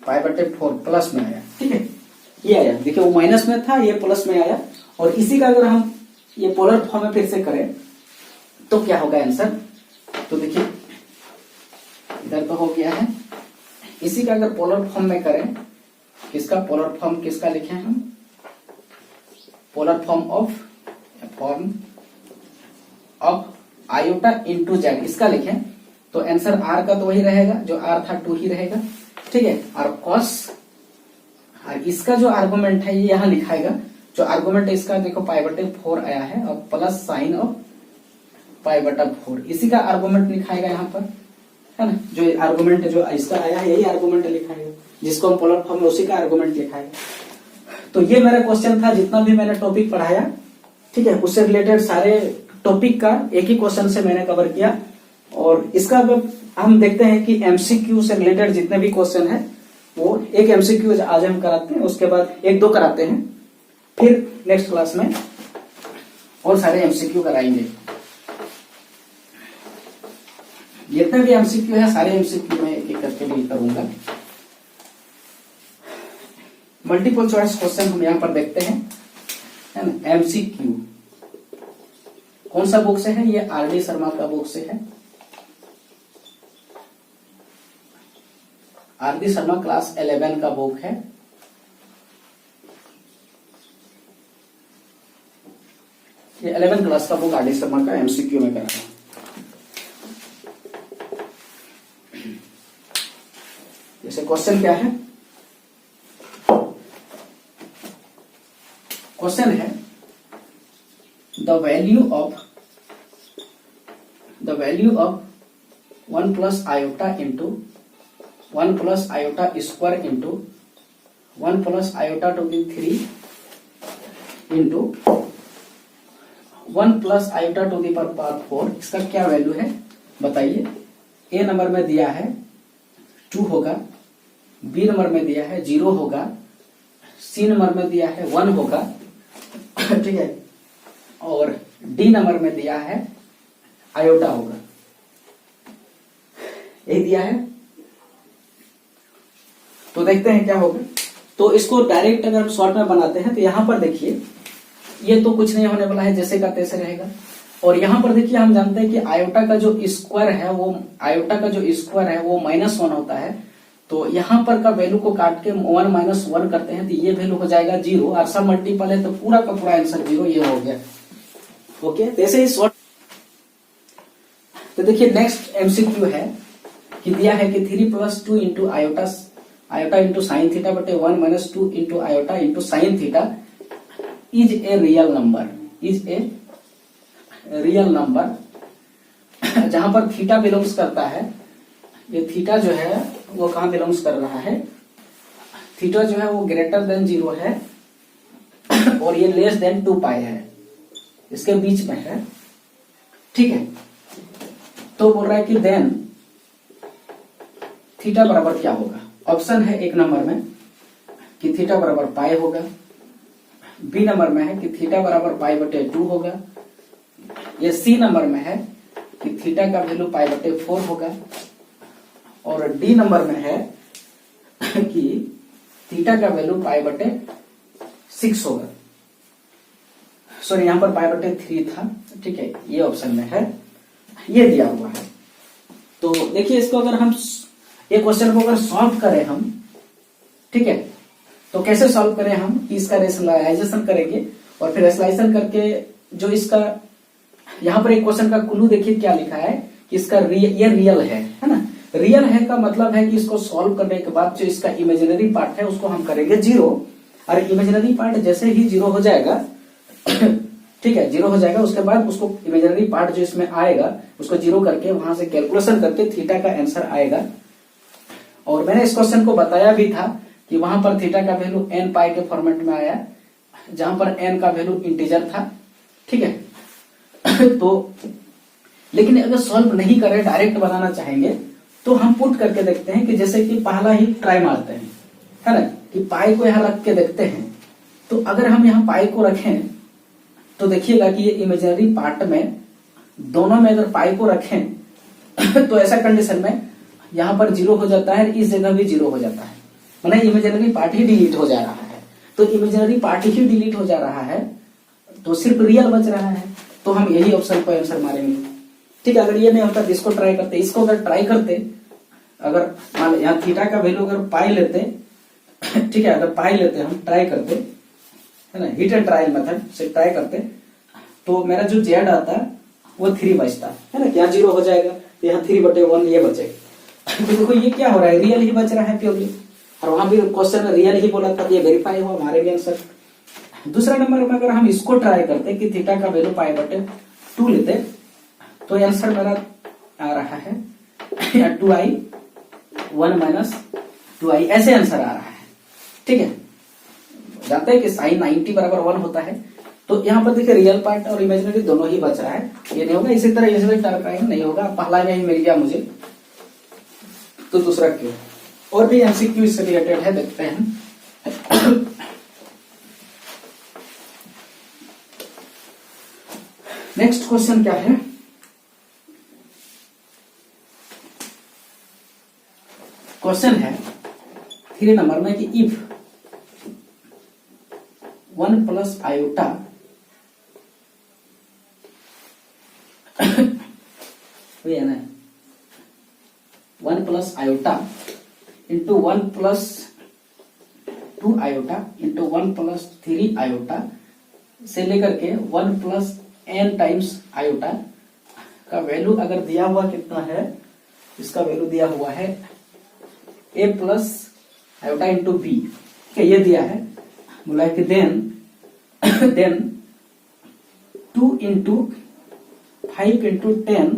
π/4 प्लस में आया, ठीक है। ये आया, देखिए वो माइनस में था, ये प्लस में आया, और इसी का अगर हम ये पोलर फॉर्म में फिर से करें तो क्या होगा आंसर। तो देखिए इधर तो हो गया है, इसी का अगर पोलर फॉर्म में करें, किसका पोलर फॉर्म किसका लिखे हम, polar form of iota into Z इसका लिखें, तो आंसर आर का तो वही रहेगा, जो आर था 2 ही रहेगा, ठीक है। और कॉस, और इसका जो आर्गुमेंट है ये यहाँ लिखाएगा, जो आर्गुमेंट इसका देखो π/4 आया है, और प्लस साइन ऑफ π/4 इसी का आर्गुमेंट लिखाएगा यहाँ पर, है ना। जो आर्गुमेंट जो इसका आया है यही आर्गुमेंट लिखाएगा, जिसको हम पोलर फॉर्म में उसी का आर्गुमेंट लिखाएगा। तो ये मेरा क्वेश्चन था, जितना भी मैंने टॉपिक पढ़ाया, ठीक है, उससे रिलेटेड सारे टॉपिक का एक ही क्वेश्चन से मैंने कवर किया। और इसका हम देखते हैं कि एमसीक्यू से रिलेटेड जितने भी क्वेश्चन है वो एक एमसीक्यू आज हम कराते हैं, उसके बाद 1-2 कराते हैं, फिर नेक्स्ट क्लास में और सारे एमसीक्यू कराएंगे। जितने भी एमसीक्यू है सारे एमसीक्यू में एक एक करके डील करूंगा। मल्टीपल चॉइस क्वेश्चन हम यहां पर देखते हैं, है ना। एमसीक्यू कौन सा बुक से है, ये आरडी शर्मा का बुक से है, आरडी शर्मा क्लास 11 का बुक है। ये 11 क्लास का बुक आरडी शर्मा का एमसीक्यू में करा है। जैसे क्वेश्चन क्या है, क्वेश्चन है the value of 1 plus iota into 1 plus iota square into 1 plus iota to the 3 into 1 plus iota to the power 4, इसका क्या वैल्यू है बताइए। ए नंबर में दिया है 2 होगा, बी नंबर में दिया है 0 होगा, सी नंबर में दिया है 1 होगा, ठीक है, और डी नंबर में दिया है आयोटा होगा, यही दिया है। तो देखते हैं क्या होगा। तो इसको डायरेक्ट अगर हम शॉर्ट में बनाते हैं तो यहां पर देखिए ये तो कुछ नहीं होने वाला है, जैसे का तैसे रहेगा। और यहां पर देखिए हम जानते हैं कि आयोटा का जो स्क्वायर है वो -1 होता है, तो यहां पर का वैल्यू को काट के 1 - 1 करते हैं तो ये वैल्यू हो जाएगा 0, और सब मल्टीपल है तो पूरा का पूरा आंसर 0 ये हो गया। ओके, तो ऐसे ही शॉर्ट। तो देखिए नेक्स्ट एमसीक्यू है कि दिया है कि 3 + 2 into iota into sine theta बटे 1 - 2 into iota into sine theta is a real number, जहां पर थीटा बिलोंग्स करता है, ये थीटा जो है वो कहां बिलोंग्स कर रहा है, थीटा जो है वो ग्रेटर देन 0 है और ये लेस देन 2 पाई है, इसके बीच में है, ठीक है। तो बोल रहा है कि देन थीटा बराबर क्या होगा। ऑप्शन है एक नंबर में कि थीटा बराबर पाई होगा, बी नंबर में है कि थीटा बराबर π/2 होगा, ये सी नंबर में है कि थीटा का वैल्यू π/4 होगा, और डी नंबर में है कि थीटा का वैल्यू π/6 होगा। सॉरी यहां पर π/3 था, ठीक है, ये ऑप्शन में है, ये दिया हुआ है। तो देखिए इसको अगर हम ये क्वेश्चन को अगर सॉल्व करें हम, ठीक है, तो कैसे सॉल्व करें हम कि इसका रेशनलाइजेशन करेंगे और फिर रेशनलाइजेशन करके जो इसका यहाँ पर एक क्वेश्चन का क्लू देखिए क्या लिखा है कि इसका ये रियल है ना। रियल है का मतलब है कि इसको सॉल्व करने के बाद जो इसका इमेजिनरी पार्ट है उसको हम करेंगे जीरो, और इमेजिनरी पार्ट जैसे ही जीरो हो जाएगा ठीक है, जीरो हो जाएगा, उसके बाद उसको इमेजिनरी पार्ट जो इसमें आएगा उसको जीरो करके वहां से कैलकुलेशन करके थीटा का आंसर आएगा। और मैंने इस क्वेश्चन को बताया भी था कि वहां पर थीटा का वैल्यू n पाई के फॉर्मेट में आया, जहां पर n का वैल्यू इंटीजर था, ठीक है। तो लेकिन अगर सॉल्व नहीं करें, डायरेक्ट बनाना चाहेंगे तो हम पुट करके देखते हैं कि जैसे कि पहला ही ट्राई मारते हैं, है ना, कि पाई को यहाँ रख के देखते हैं। तो अगर हम यहाँ पाई को रखें तो देखिएगा कि ये इमेजिनरी पार्ट में दोनों में अगर पाई को रखें तो ऐसा कंडीशन में यहाँ पर जीरो हो जाता है, इस जगह भी जीरो हो जाता है, मतलब इमेजिनरी पार्ट ही डिलीट हो जा रहा है। तो इमेजिनरी पार्ट ही डिलीट हो जा रहा है तो सिर्फ रियल बच रहा है, तो हम यही ऑप्शन पर आंसर मारेंगे, ठीक है। अगर ये नहीं होता तो इसको ट्राई करते, इसको अगर ट्राई करते, अगर मान यहाँ थीटा का वैल्यू अगर पाई लेते, ठीक है, अगर पाई लेते हम ट्राई करते, है ना, हिट एंड ट्रायल मेथड से ट्राई करते, तो मेरा जो जेड आता है वो 3 बचता है ना, क्या जीरो हो जाएगा, यहाँ 3/1 ये बचेगा। तो देखो ये क्या हो रहा है, रियल ही बच रहा है प्योरली, और वहां भी क्वेश्चन में रियल ही बोला था, ये वेरीफाई हुआ, हमारे भी आंसर। दूसरा नंबर में अगर हम इसको ट्राई करते कि थीटा का वैल्यू π/2 लेते, तो आंसर मेरा आ रहा है 2i 1 - 2i, ऐसे आंसर आ रहा है, ठीक है। जानते हैं कि sin 90 = 1 होता है, तो यहाँ पर देखिए रियल पार्ट और इमेजिनरी दोनों ही बच रहा है, ये नहीं होगा। इसी तरह इसमें टर्म नहीं होगा, पहला में ही मिल गया मुझे, तो दूसरा क्यों। और भी एमसीक्यू इससे रिलेटेड है, देखते हैं। नेक्स्ट क्वेश्चन क्या है, क्वेश्चन है 3 नंबर में कि इफ 1 + iota है ना, 1 + iota into 1 + 2 iota into 1 + 3 iota से लेकर के 1 + n टाइम्स iota का वैल्यू अगर दिया हुआ कितना है, इसका वैल्यू दिया हुआ है a + iota इंटू b, ये दिया है, बोला है कि देन 2 × 5 × 10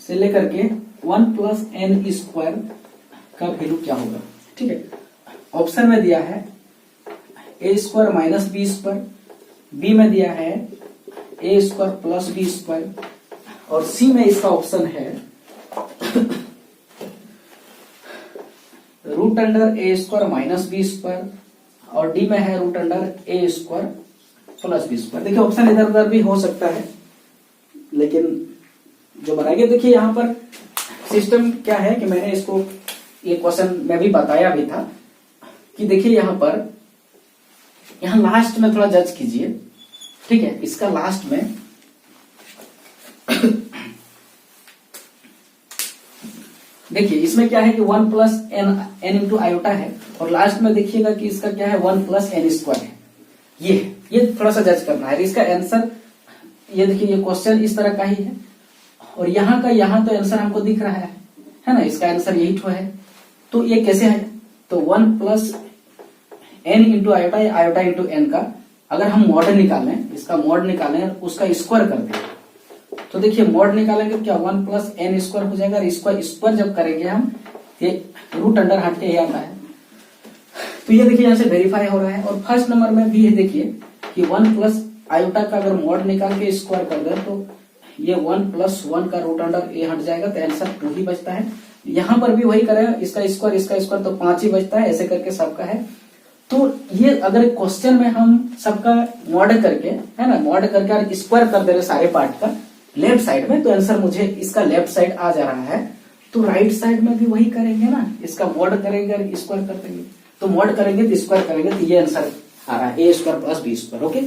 से लेकर के 1 + n² का वैल्यू क्या होगा, ठीक है। ऑप्शन में दिया है a² - b², बी में दिया है a² + b², और सी में इसका ऑप्शन है √a² - b², और डी में है √a² + b²। देखिए ऑप्शन इधर उधर भी हो सकता है, लेकिन जो बनाएंगे, देखिए यहाँ पर सिस्टम क्या है कि मैंने इसको ये क्वेश्चन में भी बताया भी था कि देखिए यहाँ पर, यहाँ लास्ट में थोड़ा जज कीजिए, ठीक है। इसका लास्ट में देखिए इसमें क्या है कि 1 + n × iota है, और लास्ट में देखिएगा कि इसका क्या है 1 + n² है। ये थोड़ा सा जज करना है। इसका आंसर ये देखिए, ये क्वेश्चन इस तरह का ही है, और यहाँ का यहाँ तो आंसर हमको दिख रहा है ना, इसका आंसर यही तो है। तो ये कैसे है, तो 1 + n × iota × n का अगर हम मॉड निकालें, इसका मॉड निकालें, उसका स्क्वायर कर दें, तो देखिए मॉड निकालेंगे क्या 1 + n² हो जाएगा, और इसका स्क्वायर जब करेंगे हम, ये रूट अंडर हट के आता है। तो ये देखिए यहाँ से वेरीफाई हो रहा है। और फर्स्ट नंबर में भी है देखिए कि 1 + iota का अगर मॉड निकाल के स्क्वायर कर दे तो ये 1 + 1 का रूट अंडर ए हट जाएगा, तो आंसर 2 ही बचता है। यहाँ पर भी वही करें, इसका स्क्वायर तो 5 ही बचता है, ऐसे करके सबका है। तो ये अगर क्वेश्चन में हम सबका मॉड करके, है ना, मॉड करके स्क्वायर कर दे रहे सारे पार्ट का लेफ्ट साइड में, तो आंसर मुझे इसका लेफ्ट साइड आ जा रहा है। तो राइट साइड में भी वही करेंगे ना, इसका मॉड करेंगे और स्क्वायर कर देंगे, तो मॉड करेंगे तो स्क्वायर करेंगे, तो ये आंसर आ रहा है a² + b²। ओके।